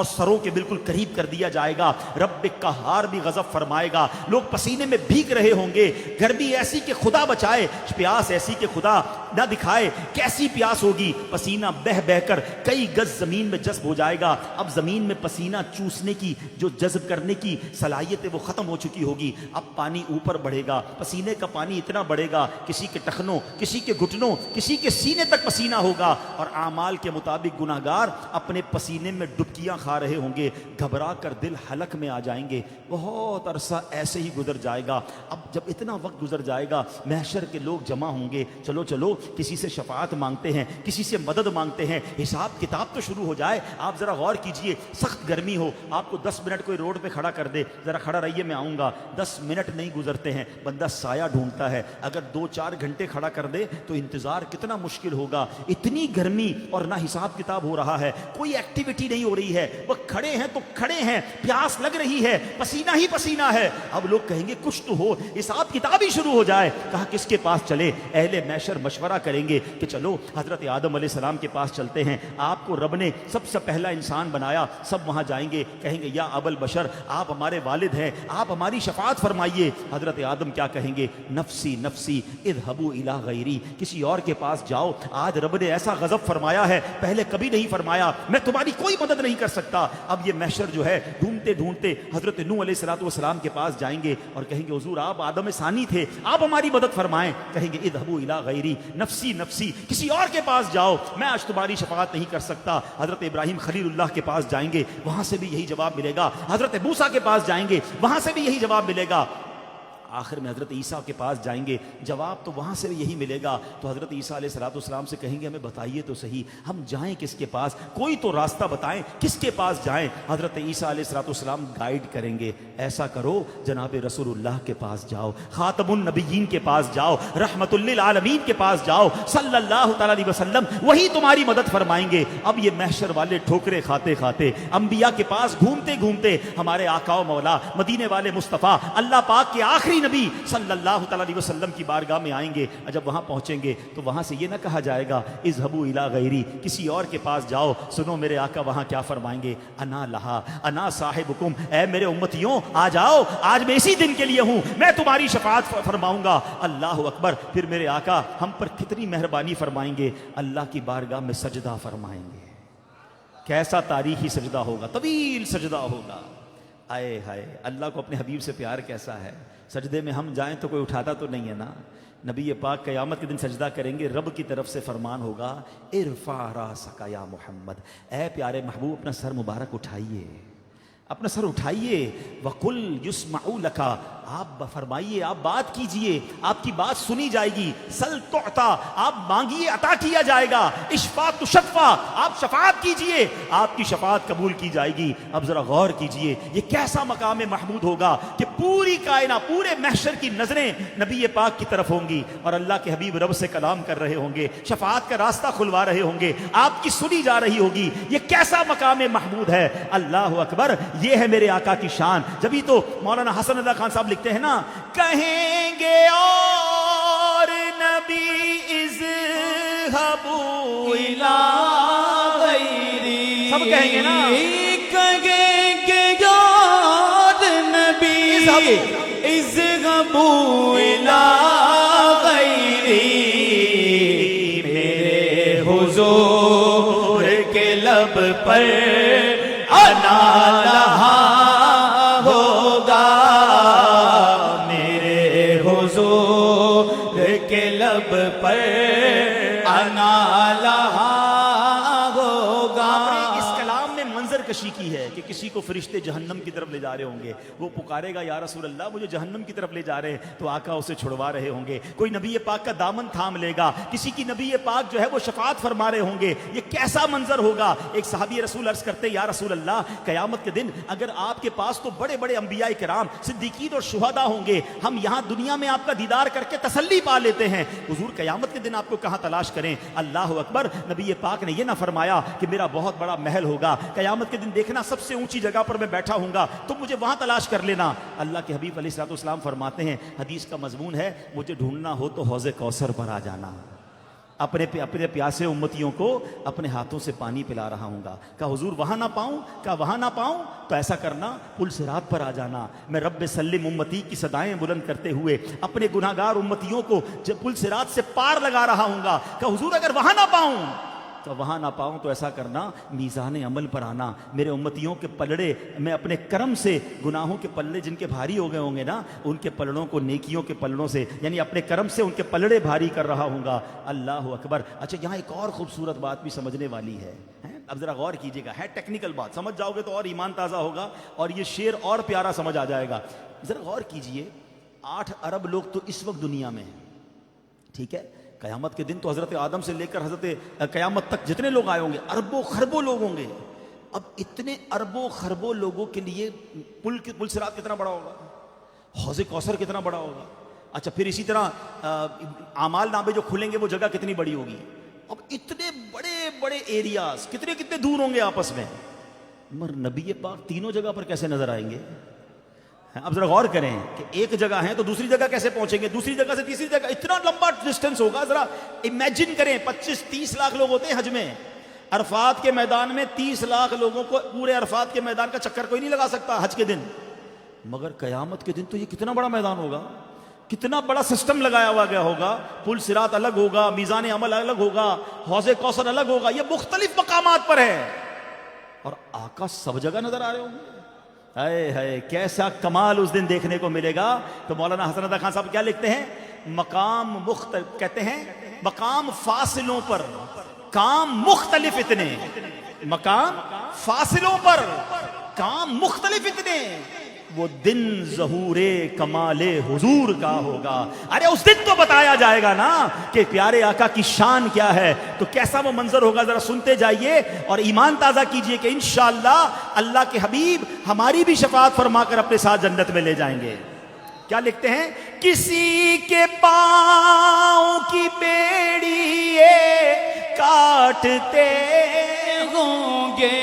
A: سروں کے بالکل قریب کر دیا جائے گا۔ رب قہار بھی غضب فرمائے گا، لوگ پسینے میں بھیگ رہے ہوں گے، گرمی ایسی کہ خدا بچائے، پیاس ایسی کہ خدا نہ دکھائے، کیسی پیاس ہوگی، پسینہ بہ بہ کر کئی گز زمین میں جذب ہو جائے گا۔ اب زمین میں پسینہ چوسنے کی جو جذب کرنے کی صلاحیت ہے وہ ختم ہو چکی ہوگی، اب پانی اوپر بڑھے گا، پسینے کا پانی اتنا بڑھے گا کسی کے ٹخنوں، کسی کے گھٹنوں، کسی کے سینے تک پسینہ ہوگا، اور اعمال کے مطابق گناہگار اپنے پسینے میں ڈبکیاں کھا رہے ہوں گے، گھبرا کر دل حلق میں آ جائیں گے۔ بہت عرصہ ایسے ہی گزر جائے گا۔ اب جب اتنا وقت گزر جائے گا، محشر کے لوگ جمع ہوں گے، چلو چلو کسی سے شفاعت مانگتے ہیں، کسی سے مدد مانگتے ہیں، حساب کتاب تو شروع ہو جائے۔ آپ ذرا غور کیجئے، سخت گرمی ہو، آپ کو 10 منٹ کوئی روڈ پہ کھڑا کر دے، ذرا کھڑا رہیے میں آؤں گا، 10 منٹ نہیں گزرتے ہیں، بندہ سایہ ڈھونڈتا ہے۔ اگر 2-4 گھنٹے کھڑا کر دے تو انتظار کتنا مشکل ہوگا۔ اتنی گرمی اور نہ حساب کتاب ہو رہا ہے، کوئی ایکٹیویٹی نہیں ہو رہی ہے، وہ کھڑے ہیں تو کھڑے ہیں، پیاس لگ رہی ہے، پسینہ ہی پسینہ ہے۔ اب لوگ کہیں گے کچھ تو ہو، حساب کتاب ہی شروع ہو جائے۔ کہا کس کے پاس چلے؟ اہل محشر مشورہ کریں گے کہ چلو حضرت آدم علیہ السلام کے پاس چلتے ہیں، آپ کو رب نے سب سے پہلا انسان بنایا۔ سب وہاں جائیں گے، کہیں گے یا ابل بشر، آپ ہمارے والد ہیں، آپ ہماری شفاعت فرمائیے۔ حضرت آدم کیا کہیں گے؟ نفسی نفسی اذهبوا الی غیری، کسی اور کے پاس جاؤ، آج رب نے ایسا غضب فرمایا ہے، پہلے کبھی نہیں فرمایا، میں تمہاری کوئی مدد نہیں کر سکتا۔ اب یہ محشر جو ہے ڈھونڈتے ڈھونڈتے حضرت نوح علیہ السلام کے پاس جائیں گے اور کہیں گے حضور آپ آدم ثانی تھے، آپ ہماری مدد فرمائیں۔ کہیں گے اذهبوا الی غیری، نفسی نفسی، کسی اور کے پاس جاؤ، میں آج تمہاری شفاعت نہیں کر سکتا۔ حضرت ابراہیم خلیل اللہ کے پاس جائیں گے، وہاں سے بھی یہی جواب ملے گا۔ حضرت موسیٰ کے پاس جائیں گے، وہاں سے بھی یہی جواب ملے گا۔ آخر میں حضرت عیسیٰ کے پاس جائیں گے، جواب تو وہاں سے بھی یہی ملے گا۔ تو حضرت عیسیٰ علیہ السلام سے کہیں گے ہمیں بتائیے تو صحیح، ہم جائیں کس کے پاس، کوئی تو راستہ بتائیں، کس کے پاس جائیں۔ حضرت عیسیٰ علیہ السلام گائیڈ کریں گے، ایسا کرو جناب رسول اللہ کے پاس جاؤ، خاتم النبیین کے پاس جاؤ، رحمت للعالمین کے پاس جاؤ، صلی اللہ تعالیٰ علیہ وسلم، وہی تمہاری مدد فرمائیں گے۔ اب یہ محشر والے ٹھوکرے کھاتے کھاتے انبیاء کے پاس گھومتے گھومتے ہمارے آقا و مولا مدینے والے مصطفیٰ اللہ پاک کے آخری نبی صلی اللہ تعالیٰ علیہ وسلم کی بارگاہ میں آئیں گے۔ جب وہاں پہنچیں گے تو وہاں سے یہ نہ کہا جائے گا اذهبوا الی غیری، کسی اور کے پاس جاؤ۔ سنو میرے آقا وہاں کیا فرمائیں گے؟ انا لہا انا صاحبکم، اے میرے امتیوں آ جاؤ، آج میں اسی دن کے لیے ہوں، میں تمہاری شفاعت فرماؤں گا۔ اللہ اکبر، پھر میرے آقا ہم پر کتنی مہربانی فرمائیں گے، اللہ کی بارگاہ میں سجدہ فرمائیں گے۔ کیسا تاریخی سجدہ ہوگا، طویل سجدہ ہوگا۔ آئے ہائے، اللہ کو اپنے حبیب سے پیار کیسا ہے۔ سجدے میں ہم جائیں تو کوئی اٹھاتا تو نہیں ہے نا۔ نبی پاک قیامت کے دن سجدہ کریں گے، رب کی طرف سے فرمان ہوگا ارفع راسک یا محمد، اے پیارے محبوب اپنا سر مبارک اٹھائیے، اپنا سر اٹھائیے، وقل یسمع لک، آپ فرمائیے، آپ بات کیجئے، آپ کی بات سنی جائے گی، سل تعطا، آپ مانگیے عطا کیا جائے گا، اشفع تشفع، آپ شفاعت کیجئے، آپ کی شفاعت قبول کی جائے گی۔ اب ذرا غور کیجئے، یہ کیسا مقام محمود ہوگا کہ پوری کائنات، پورے محشر کی نظریں نبی پاک کی طرف ہوں گی اور اللہ کے حبیب رب سے کلام کر رہے ہوں گے، شفاعت کا راستہ کھلوا رہے ہوں گے، آپ کی سنی جا رہی ہوگی۔ یہ کیسا مقام محمود ہے، اللہ اکبر، یہ ہے میرے آقا کی شان۔ جبھی تو مولانا حسن رضا خان صاحب لکھتے ہیں نا، کہیں گے اور نبی اذهبوا الی غیری، سب کہیں گے نا،
B: کہیں گے اور نبی اذهبوا الی غیری، میرے حضور کے لب پر انا لہا ہوگا، میرے حضور کے لب پر انا لہا ہوگا۔
A: اس کلام میں منظر سرکشی کی ہے کہ کسی کو فرشتے جہنم کی طرف لے جا رہے ہوں گے، وہ پکارے گا یا رسول اللہ مجھے جہنم کی طرف لے جا رہے ہیں، تو آقا اسے چھڑوا رہے ہوں گے۔ کوئی نبی پاک کا دامن تھام لے گا، کسی کی نبی پاک جو ہے وہ شفاعت فرما رہے ہوں گے۔ یہ کیسا منظر ہوگا؟ ایک صحابی رسول عرض کرتے یا رسول اللہ قیامت کے دن اگر آپ کے پاس تو بڑے بڑے انبیاء کرام صدیقین اور شہداء ہوں گے، ہم یہاں دنیا میں آپ کا دیدار کر کے تسلی پا لیتے ہیں، حضور قیامت کے دن آپ کو کہاں تلاش کریں؟ اللہ اکبر، نبی پاک نے یہ نہ فرمایا کہ میرا بہت بڑا محل ہوگا، قیامت کے دن دیکھنا سب سے اونچی جگہ پر میں بیٹھا ہوں گا، تم مجھے وہاں تلاش کر لینا۔ اللہ کے حبیب علیہ الصلوۃ والسلام فرماتے ہیں، حدیث کا مضمون ہے، مجھے ڈھونڈنا ہو تو حوض کوثر پر آ جانا، اپنے پیاسے امتیوں کو اپنے ہاتھوں سے پانی پلا رہا ہوں گا۔ کہا حضور وہاں نہ پاؤں؟ کہا وہاں نہ پاؤں تو ایسا کرنا پل صراط پر آ جانا، میں رب سلم امتی کی صدائیں بلند کرتے ہوئے اپنے گناہگار امتیوں کو جب پل صراط سے پار لگا رہا ہوں گا۔ کہا حضور اگر وہاں نہ پاؤں تو وہاں نہ پاؤں تو ایسا کرنا میزان عمل پر آنا، میرے امتیوں کے پلڑے میں اپنے کرم سے گناہوں کے پلڑے جن کے بھاری ہو گئے ہوں گے نا، ان کے پلڑوں کو نیکیوں کے پلڑوں سے یعنی اپنے کرم سے ان کے پلڑے بھاری کر رہا ہوں گا۔ اللہ اکبر۔ اچھا یہاں ایک اور خوبصورت بات بھی سمجھنے والی ہے، اب ذرا غور کیجئے گا، ہے ٹیکنیکل بات، سمجھ جاؤ گے تو اور ایمان تازہ ہوگا اور یہ شعر اور پیارا سمجھ آ جائے گا۔ ذرا غور کیجئے، 8 ارب لوگ تو اس وقت دنیا میں ہیں، ٹھیک ہے؟ قیامت کے دن تو حضرت آدم سے لے کر حضرت قیامت تک جتنے لوگ آئے ہوں گے اربوں خربوں لوگ ہوں گے۔ اب اتنے اربوں خربوں لوگوں کے لیے پل صراط کتنا بڑا ہوگا، حوض کوثر کتنا بڑا ہوگا۔ اچھا پھر اسی طرح اعمال نامے جو کھلیں گے وہ جگہ کتنی بڑی ہوگی۔ اب اتنے بڑے بڑے ایریاز کتنے دور ہوں گے آپس میں، مگر نبی پاک تینوں جگہ پر کیسے نظر آئیں گے؟ اب ذرا غور کریں کہ ایک جگہ ہے تو دوسری جگہ کیسے پہنچیں گے، دوسری جگہ سے تیسری جگہ، اتنا لمبا ڈسٹینس ہوگا۔ ذرا امیجن کریں، 25-30 لاکھ لوگ ہوتے ہیں حج میں، عرفات کے میدان میں 30 لاکھ لوگوں کو پورے عرفات کے میدان کا چکر کوئی نہیں لگا سکتا حج کے دن، مگر قیامت کے دن تو یہ کتنا بڑا میدان ہوگا، کتنا بڑا سسٹم لگایا ہوا گیا ہوگا، پل صراط الگ ہوگا، میزان عمل الگ ہوگا، حوض کوثر الگ ہوگا، یہ مختلف مقامات پر ہے اور آقا سب جگہ نظر آ رہے ہوں گے۔ اے ہے کیسا کمال اس دن دیکھنے کو ملے گا۔ تو مولانا حسن رضا خان صاحب کیا لکھتے ہیں، مقام مختلف، کہتے ہیں مقام فاصلوں پر کام مختلف اتنے، مقام فاصلوں پر کام مختلف اتنے، وہ دن ظہور کمال حضور کا ہوگا۔ ارے اس دن تو بتایا جائے گا نا کہ پیارے آقا کی شان کیا ہے، تو کیسا وہ منظر ہوگا، ذرا سنتے جائیے اور ایمان تازہ کیجئے کہ انشاءاللہ اللہ کے حبیب ہماری بھی شفاعت فرما کر اپنے ساتھ جنت میں لے جائیں گے۔ کیا لکھتے ہیں، کسی کے پاؤں کی بیڑی یہ کاٹتے
B: ہوں گے،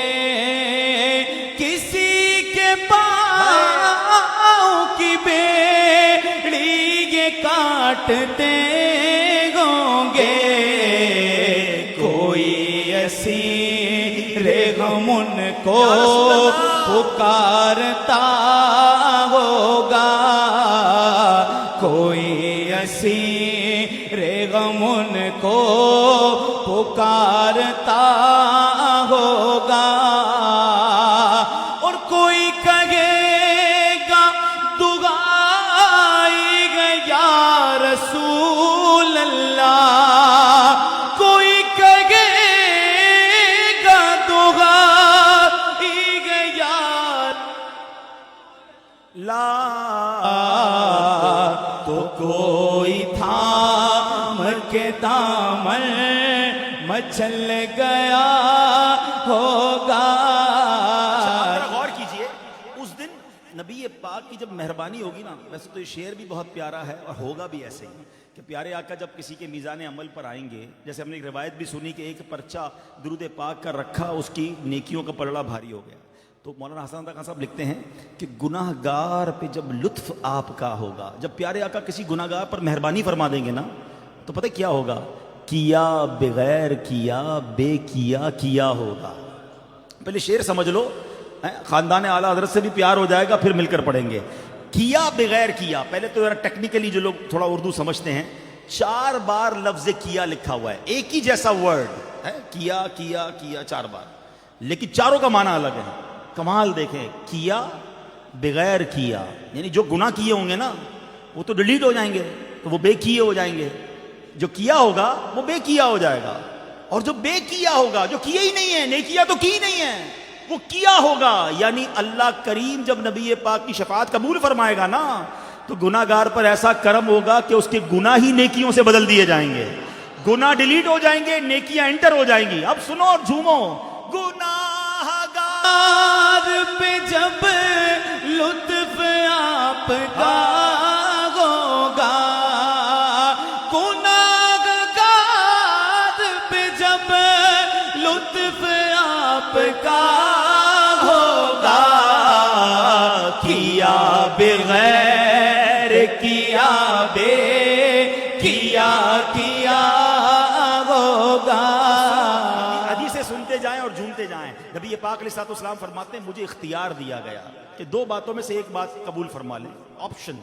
B: کسی کے پاؤں کی بیڑی یہ کاٹتے ہوں گے، کوئی اسیر غم ان کو پکارتا ہوگا، کوئی اسیر غم ان کو پکارتا ہوگا، اور کوئی کہے گا دعائی گا یا رسول اللہ، کوئی کہے گا دعائی گا یا
A: لا
B: تو کوئی تھام کے دامن مچل گیا ہوگا۔
A: غور کیجئے، اس دن نبی پاک کی جب مہربانی ہوگی نا، ویسے تو یہ شعر بھی بہت پیارا ہے اور ہوگا بھی ایسے ہی کہ پیارے آقا جب کسی کے میزان عمل پر آئیں گے، جیسے ہم نے ایک روایت بھی سنی کہ ایک پرچہ درود پاک کا رکھا، اس کی نیکیوں کا پلڑا بھاری ہو گیا، تو مولانا حسن رضا خان صاحب لکھتے ہیں کہ گناہ گار پہ جب لطف آپ کا ہوگا، جب پیارے آقا کسی گناہ گار پر مہربانی فرما دیں گے نا، تو پتہ کیا ہوگا، کیا بغیر کیا بے کیا ہوگا۔ پہلے شعر سمجھ لو، خاندان اعلیٰ حضرت سے بھی پیار ہو جائے گا، پھر مل کر پڑھیں گے۔ کیا بغیر کیا، پہلے تو ذرا ٹیکنیکلی جو لوگ تھوڑا اردو سمجھتے ہیں، 4 بار لفظ کیا لکھا ہوا ہے، ایک ہی جیسا ورڈ ہے، کیا 4 بار، لیکن چاروں کا معنی الگ ہے۔ کمال دیکھیں، کیا بغیر کیا، یعنی جو گناہ کیے ہوں گے نا وہ تو ڈیلیٹ ہو جائیں گے، تو وہ بے کیے ہو جائیں گے، جو کیا ہوگا وہ بے کیا ہو جائے گا، اور جو بے کیا ہوگا، جو کیے ہی نہیں ہے، نیکیاں تو کی نہیں ہے، وہ کیا ہوگا. یعنی اللہ کریم جب نبی پاک کی شفاعت قبول فرمائے گا نا تو گناہ گار پر ایسا کرم ہوگا کہ اس کے گناہ ہی نیکیوں سے بدل دیے جائیں گے. گناہ ڈیلیٹ ہو جائیں گے, نیکیاں انٹر ہو جائیں گی. اب سنو اور جھومو. گناہ گار
B: پہ جب لطف آپ کا ہوگا, گناہ گار پہ جب لطف آپ کا ہوگا, کیا بغیر کیا ہوگا.
A: حدیثیں سنتے جائیں اور جھومتے جائیں. نبی پاک علیہ الصلوۃ والسلام فرماتے ہیں مجھے اختیار دیا گیا کہ دو باتوں میں سے ایک بات قبول فرما لیں. آپشن,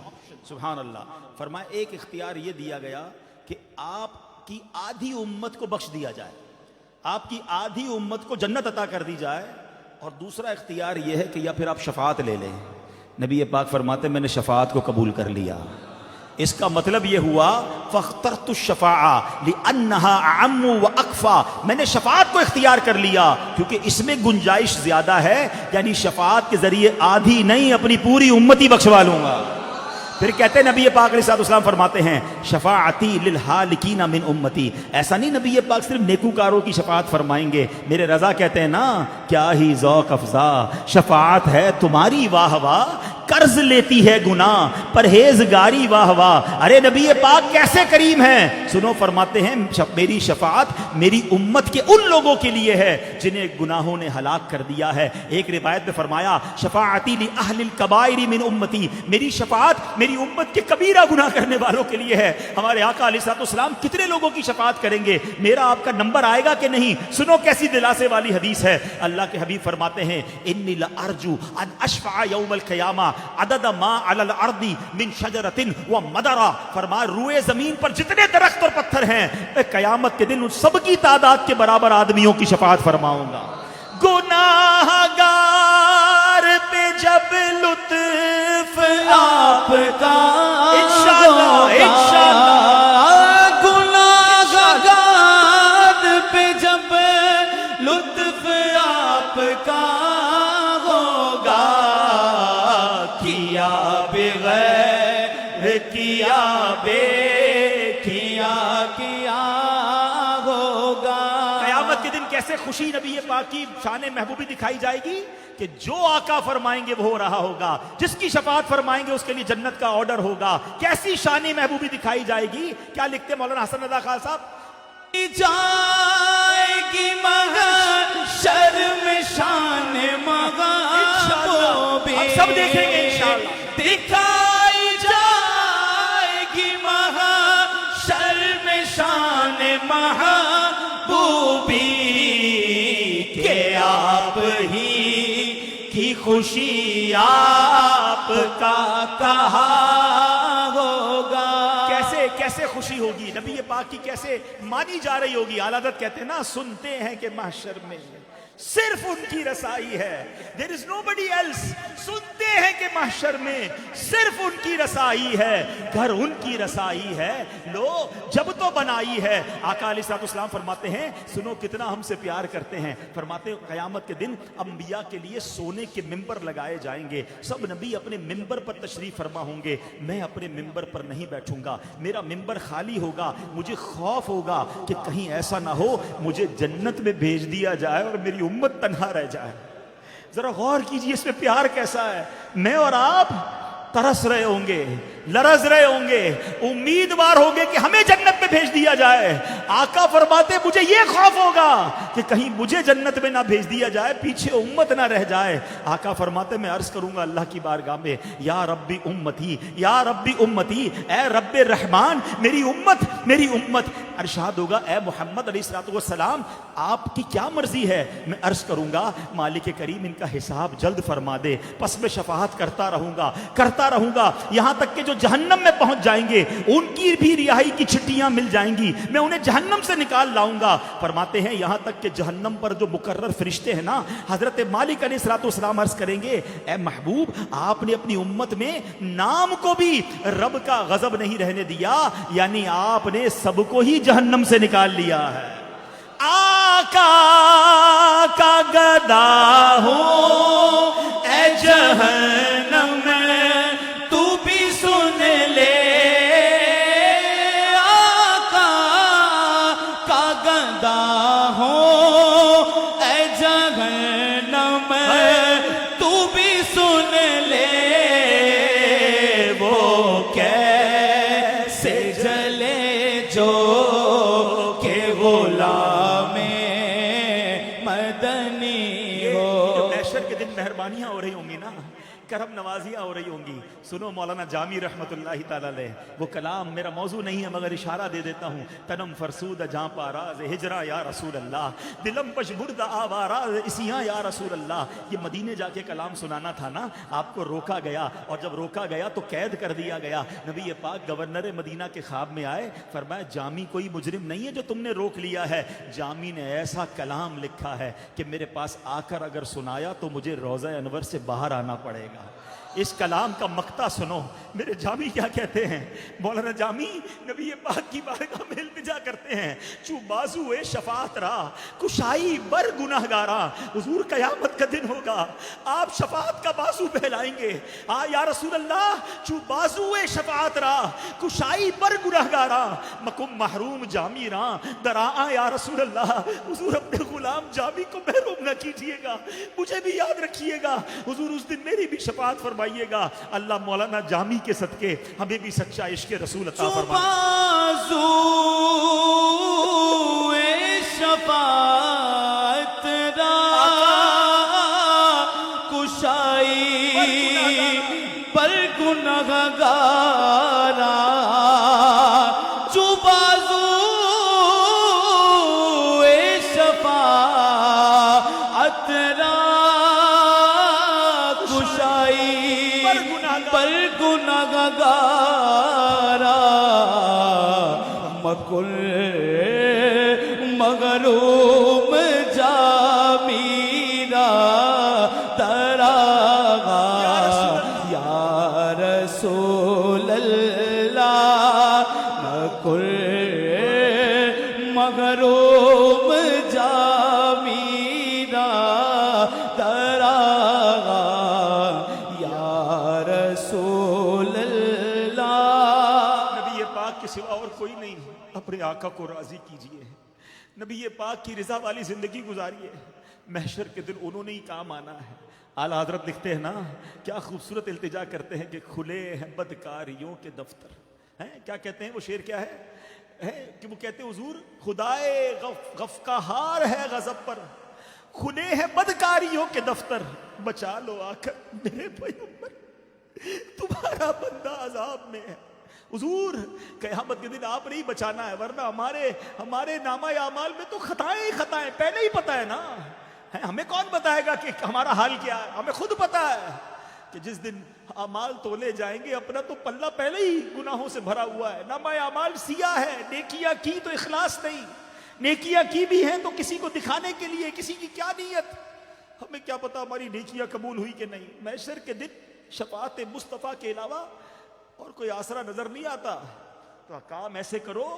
A: سبحان اللہ. فرمایا ایک اختیار یہ دیا گیا کہ آپ کی آدھی امت کو بخش دیا جائے, آپ کی آدھی امت کو جنت عطا کر دی جائے, اور دوسرا اختیار یہ ہے کہ یا پھر آپ شفاعت لے لیں. نبی پاک فرماتے میں نے شفاعت کو قبول کر لیا. اس کا مطلب یہ ہوا فاخترت الشفاعہ لأنها اعم واکفا, میں نے شفاعت کو اختیار کر لیا کیونکہ اس میں گنجائش زیادہ ہے. یعنی شفاعت کے ذریعے آدھی نہیں اپنی پوری امتی بخشوا لوں گا. پھر کہتے ہیں نبی پاک علیہ الصلوۃ والسلام فرماتے ہیں شفاعتی للہالکین من امتی. ایسا نہیں نبی پاک صرف نیکوکاروں کی شفاعت فرمائیں گے. میرے رضا کہتے ہیں نا کیا ہی ذوق افزا شفاعت ہے تمہاری واہ واہ, قرض لیتی ہے گناہ پرہیزگاری واہ واہ. ارے نبی پاک کیسے کریم ہیں. سنو فرماتے ہیں میری شفاعت میری امت کے ان لوگوں کے لیے ہے جنہیں گناہوں نے ہلاک کر دیا ہے. ایک روایت میں فرمایا شفاعتی لأہل الکبائر من امتی, میری شفاعت میری امت کے کبیرہ گناہ کرنے والوں کے لیے ہے. ہمارے آقا علیہ الصلوۃ والسلام کتنے لوگوں کی شفاعت کریں گے, میرا آپ کا نمبر آئے گا کہ نہیں. سنو کیسی دلاسے والی حدیث ہے. اللہ کے حبیب فرماتے ہیں انی لارجو ان اشفع یوم القیامہ عدد ما علی الارض من شجرۃ ومدرا. فرمایا روئے زمین پر جتنے درخت اور پتھر ہیں میں قیامت کے دن ان سب کی تعداد کے برابر آدمیوں کی شفاعت فرماؤں گا. گناہ گار پہ جب لطف
B: آپ کا
A: انشاءاللہ
B: گناہ گار پہ جب لطف آپ کا ہوگا, کیا بغیر کیا ہوگا.
A: قیامت کے دن کیسے خوشی نبی پاک کی شان محبوبی دکھائی جائے گی کہ جو آقا فرمائیں گے وہ ہو رہا ہوگا, جس کی شفاعت فرمائیں گے اس کے لیے جنت کا آرڈر ہوگا. کیسی شان محبوبی دکھائی جائے گی. کیا لکھتے مولانا حسن رضا خان صاحب,
B: جائے گی محشر میں شان محبوبی,
A: ہم سب دیکھیں گے انشاءاللہ.
B: دکھائی جائے گی محشر میں شان محبوبی, کہ آپ ہی کی خوشی آپ کا کہا ہوگا.
A: کیسے خوشی ہوگی نبی پاک کی, کیسے مانی جا رہی ہوگی. اعلیٰ حضرت کہتے ہیں نا سنتے ہیں کہ محشر میں صرف ان کی رسائی ہے, there is nobody else. سنتے ہیں کہ محشر میں صرف ان کی رسائی ہے, گھر ان کی رسائی ہے, لو جب تو بنائی ہے. آقا علیہ الصلوۃ والسلام فرماتے ہیں سنو کتنا ہم سے پیار کرتے ہیں. فرماتے ہیں قیامت کے دن انبیاء کے لیے سونے کے ممبر لگائے جائیں گے. سب نبی اپنے ممبر پر تشریف فرما ہوں گے, میں اپنے ممبر پر نہیں بیٹھوں گا, میرا ممبر خالی ہوگا. مجھے خوف ہوگا کہ کہیں ایسا نہ ہو مجھے جنت میں بھیج دیا جائے اور میری امت تنہا رہ جائے. ذرا غور کیجئے اس میں پیار کیسا ہے. میں اور آپ ترس رہے ہوں گے, لرز رہے ہوں گے, امیدوار ہوں گے کہ ہمیں جنت میں بھیج دیا جائے. آقا فرماتے مجھے یہ خوف ہوگا کہ کہیں مجھے جنت میں نہ بھیج دیا جائے, پیچھے امت نہ رہ جائے. آقا فرماتے میں عرض کروں گا اللہ کی بارگاہ میں یا ربی امتی, یا ربی امتی, اے رب رحمان میری امت, میری امت. ارشاد ہوگا اے محمد علیہ الصلوۃ والسلام آپ کی کیا مرضی ہے. میں عرض کروں گا مالک کریم ان کا حساب جلد فرما دے. پس میں شفاعت کرتا رہوں گا یہاں تک کہ جو جہنم میں پہنچ جائیں گے ان کی بھی رہائی کی چھٹیاں مل جائیں گی, میں انہیں جہنم سے نکال لاؤں گا. فرماتے ہیں یہاں تک کہ جہنم پر جو مقرر فرشتے ہیں نا, حضرت مالک علیہ الصلوۃ والسلام عرض کریں گے اے محبوب آپ نے اپنی امت میں نام کو بھی رب کا غضب نہیں رہنے دیا, یعنی آپ نے سب کو ہی جہنم سے نکال لیا ہے.
B: آقا کا گدا ہوں اے جہنم تو بھی سن لے آقا کا گدا ہوں اے جہنم تو بھی سن لے وہ کیسے جلے جو کہ غلام مدنی ہو. محشر کے دن مہربانیاں ہو رہی ہوں گی نا، کرم نوازیاں ہو رہی ہوں گی. سنو مولانا جامی رحمت اللہ تعالی علیہ، وہ کلام میرا موضوع نہیں ہے مگر اشارہ دے دیتا ہوں. تنم فرسود جہاں پاراز ہجرا یا رسول اللہ، دلم پشبرد آواراز اسیاں یا رسول اللہ. یہ مدینے جا کے کلام سنانا تھا نا، آپ کو روکا گیا، اور جب روکا گیا تو قید کر دیا گیا. نبی پاک گورنر مدینہ کے خواب میں آئے، فرمایا جامی کوئی مجرم نہیں ہے جو تم نے روک لیا ہے. جامی نے ایسا کلام لکھا ہے کہ میرے پاس آ کر اگر سنایا تو مجھے روضہ انور سے باہر آنا پڑے گا. اس کلام کا مقطع سنو. میرے جامی کیا کہتے ہیں؟ مولانا جامی نبی پاک کی بارگاہ میں التجا کرتے ہیں، چو بازو شفاعت را کشائی بر گناہگارا. حضور قیامت کا دن ہوگا، آپ شفاعت کا بازو پھیلائیں گے. یا رسول اللہ چو بازو شفاعت را کشائی بر گناہگارا مکم محروم جامی را درا. یا رسول اللہ حضور اپنے غلام جامی کو محروم نہ کیجئے گا، مجھے بھی یاد رکھیے گا. حضور اس دن میری بھی شفاعت فرمائیے گا. اللہ مولانا جامی کے صدقے ہمیں بھی سچا عشق رسول عطا فرمائے. شفاعت را کشائی پر گنہگارا جو بازو شفاعت را کشائی پر گنہگارا مکل مغروم جامی را تراغا. یا رسول اللہ مکل مغروم جامی را تراغا. یا رسول اللہ. نبی پاک کے سوا اور کوئی نہیں، اپنے آقا کو راضی کیجئے، نبی پاک کی رضا والی زندگی گزاریے. محشر کے دن انہوں نے ہی کام آنا ہے. اعلیٰ حضرت لکھتے ہیں نا، کیا خوبصورت التجا کرتے ہیں کہ کھلے ہیں بدکاریوں کے دفتر. ہیں کیا کہتے ہیں وہ شعر کیا ہے کہ وہ کہتے ہیں حضور خدائے غفقہار ہے غضب پر، کھلے ہیں بدکاریوں کے دفتر، بچا لو آ کر میرے پیغمبر تمہارا بندہ عذاب میں ہے. حضور قیامت کے دن آپ نے ہی بچانا ہے، ورنہ ہمارے نامہ اعمال میں تو خطائیں ہی خطائیں پہلے ہی پتہ ہے نا. ہمیں کون بتائے گا کہ ہمارا حال کیا ہے؟ ہمیں خود پتہ ہے کہ جس دن اعمال تولے جائیں گے اپنا تو پلہ پہلے ہی گناہوں سے بھرا ہوا ہے. نامہ اعمال سیاہ ہے، نیکیاں کی تو اخلاص نہیں، نیکیاں کی بھی ہیں تو کسی کو دکھانے کے لیے، کسی کی کیا نیت. ہمیں کیا پتا ہماری نیکیاں قبول ہوئی کہ نہیں. محشر کے دن شفاعت مصطفیٰ کے علاوہ اور کوئی آسرا نظر نہیں آتا. تو کام ایسے کرو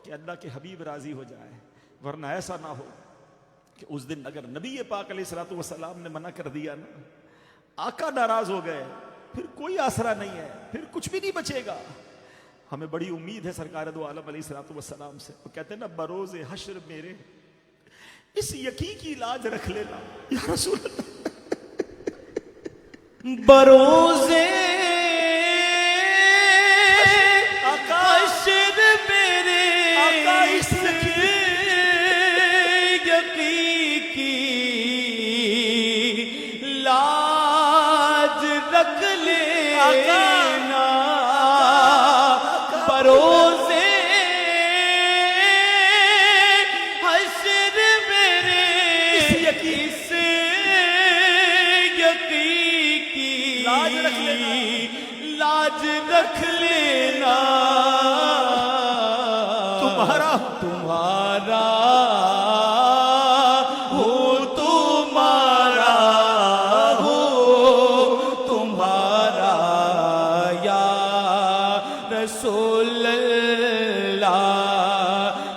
B: کہ اللہ کے حبیب راضی ہو جائے، ورنہ ایسا نہ ہو کہ اس دن اگر نبی پاک علیہ الصلوۃ والسلام نے منع کر دیا نا، آقا ناراض ہو گئے، پھر کوئی آسرا نہیں ہے، پھر کچھ بھی نہیں بچے گا. ہمیں بڑی امید ہے سرکار دو عالم علیہ الصلوۃ والسلام سے. وہ کہتے ہیں نا بروز حشر میرے اس یقین کی لاج رکھ لینا یا رسول اللہ. بروز حشر میرے اس یقین کی لاج رکھ لینا. بروز حشر میرے اس یقین کی لاج رکھ لینا. تمہارا ہو تمہارا یا رسول اللہ.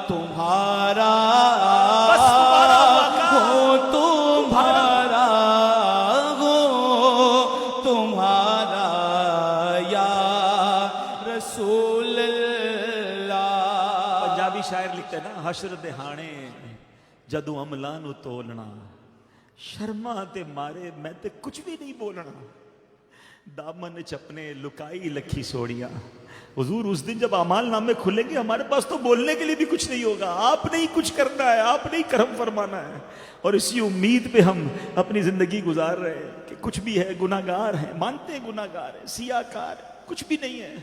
B: تمہارا رسول اللہ. پنجابی شاعر لکھتے ہیں نا, حشر دہانے جدو عملاں نو تولنا, شرما تے مارے میں تے کچھ بھی نہیں بولنا, دامن چپنے لکائی لکھی سوڑیاں. حضور اس دن جب اعمال نامے کھلیں گے ہمارے پاس تو بولنے کے لیے بھی کچھ نہیں ہوگا. آپ نے ہی کچھ کرنا ہے, آپ نے ہی کرم فرمانا ہے. اور اسی امید پہ ہم اپنی زندگی گزار رہے ہیں کہ کچھ بھی ہے, گناہ گار ہیں, مانتے ہیں گناہ گار ہیں, سیاہ کار ہے, کچھ بھی نہیں ہے,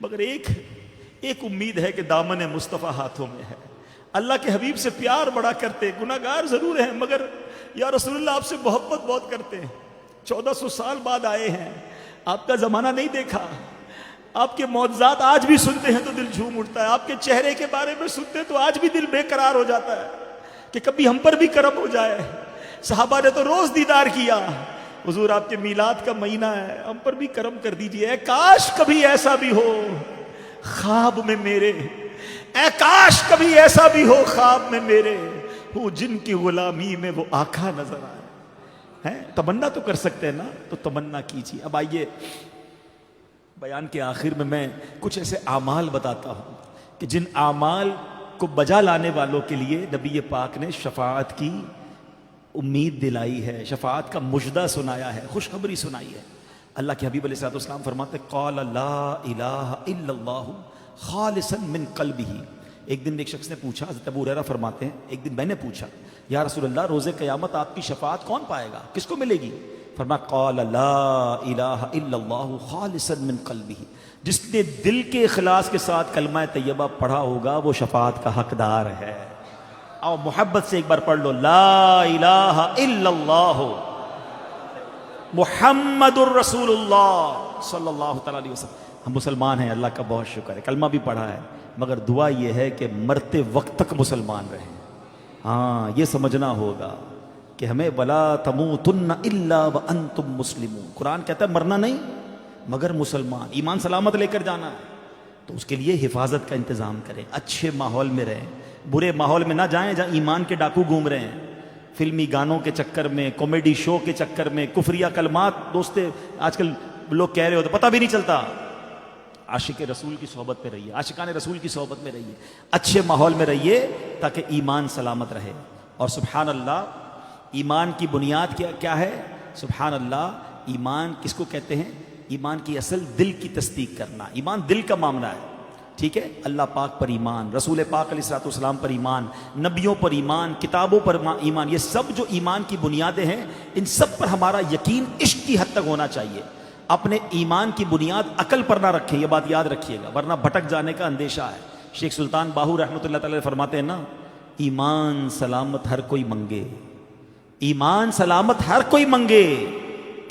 B: مگر ایک امید ہے کہ دامن مصطفیٰ ہاتھوں میں ہے. اللہ کے حبیب سے پیار بڑا کرتے, گناہ گار ضرور ہیں مگر یا رسول اللہ آپ سے محبت بہت کرتے ہیں. 1400 سال بعد آئے ہیں, آپ کا زمانہ نہیں دیکھا, آپ کے معجزات آج بھی سنتے ہیں تو دل جھوم اٹھتا ہے, آپ کے چہرے کے بارے میں سنتے ہیں تو آج بھی دل بے قرار ہو جاتا ہے کہ کبھی ہم پر بھی کرم ہو جائے. صحابہ نے تو روز دیدار کیا. حضور آپ کے میلاد کا مہینہ ہے, ہم پر بھی کرم کر دیجئے. اے کاش کبھی ایسا بھی ہو خواب میں میرے, اے کاش کبھی ایسا بھی ہو خواب میں میرے, ہوں جن کی غلامی میں وہ آقا نظر آئے. ہیں تمنا تو کر سکتے ہیں نا, تو تمنا کیجیے. اب آئیے بیان کے آخر میں کچھ ایسے اعمال بتاتا ہوں کہ جن اعمال کو بجا لانے والوں کے لیے نبی پاک نے شفاعت کی امید دلائی ہے, شفاعت کا مژدہ سنایا ہے, خوشخبری سنائی ہے. اللہ کے حبیب علیہ السلام فرماتے قال لا الہ الا اللہ خالصا من قلبہ. ایک دن ایک شخص نے پوچھا, حضرت ابو ہریرہ فرماتے ہیں ایک دن میں نے پوچھا یا رسول اللہ روز قیامت آپ کی شفاعت کون پائے گا, کس کو ملے گی؟ فرمایا قال لا الہ الا اللہ خالصا من قلبہ, جس نے دل کے اخلاص کے ساتھ کلمہ طیبہ پڑھا ہوگا وہ شفاعت کا حقدار ہے. آؤ محبت سے ایک بار پڑھ لو, لا الہ الا اللہ محمد الرسول اللہ صلی اللہ تعالی علیہ وسلم. ہم مسلمان ہیں, اللہ کا بہت شکر ہے, کلمہ بھی پڑھا ہے, مگر دعا یہ ہے کہ مرتے وقت تک مسلمان رہیں. ہاں یہ سمجھنا ہوگا کہ ہمیں ولا تموتن الا وانتم مسلمون. قرآن کہتا ہے مرنا نہیں مگر مسلمان, ایمان سلامت لے کر جانا ہے. تو اس کے لیے حفاظت کا انتظام کریں, اچھے ماحول میں رہیں, برے ماحول میں نہ جائیں جہاں ایمان کے ڈاکو گھوم رہے ہیں, فلمی گانوں کے چکر میں, کامیڈی شو کے چکر میں, کفریہ کلمات. دوستے آج کل لوگ کہہ رہے ہوتے پتہ بھی نہیں چلتا. عاشق رسول کی صحبت میں رہیے, عاشقان رسول کی صحبت میں رہیے, اچھے ماحول میں رہیے تاکہ ایمان سلامت رہے. اور سبحان اللہ ایمان کی بنیاد کیا ہے؟ سبحان اللہ, ایمان کس کو کہتے ہیں؟ ایمان کی اصل دل کی تصدیق کرنا. ایمان دل کا معاملہ ہے, ٹھیک ہے. اللہ پاک پر ایمان, رسول پاک علیہ الصلوۃ والسلام پر ایمان, نبیوں پر ایمان, کتابوں پر ایمان, یہ سب جو ایمان کی بنیادیں ہیں ان سب پر ہمارا یقین عشق کی حد تک ہونا چاہیے. اپنے ایمان کی بنیاد عقل پر نہ رکھیں, یہ بات یاد رکھیے گا ورنہ بھٹک جانے کا اندیشہ ہے. شیخ سلطان باہو رحمۃ اللہ تعالی فرماتے ہیں نا, ایمان سلامت ہر کوئی منگے, ایمان سلامت ہر کوئی منگے,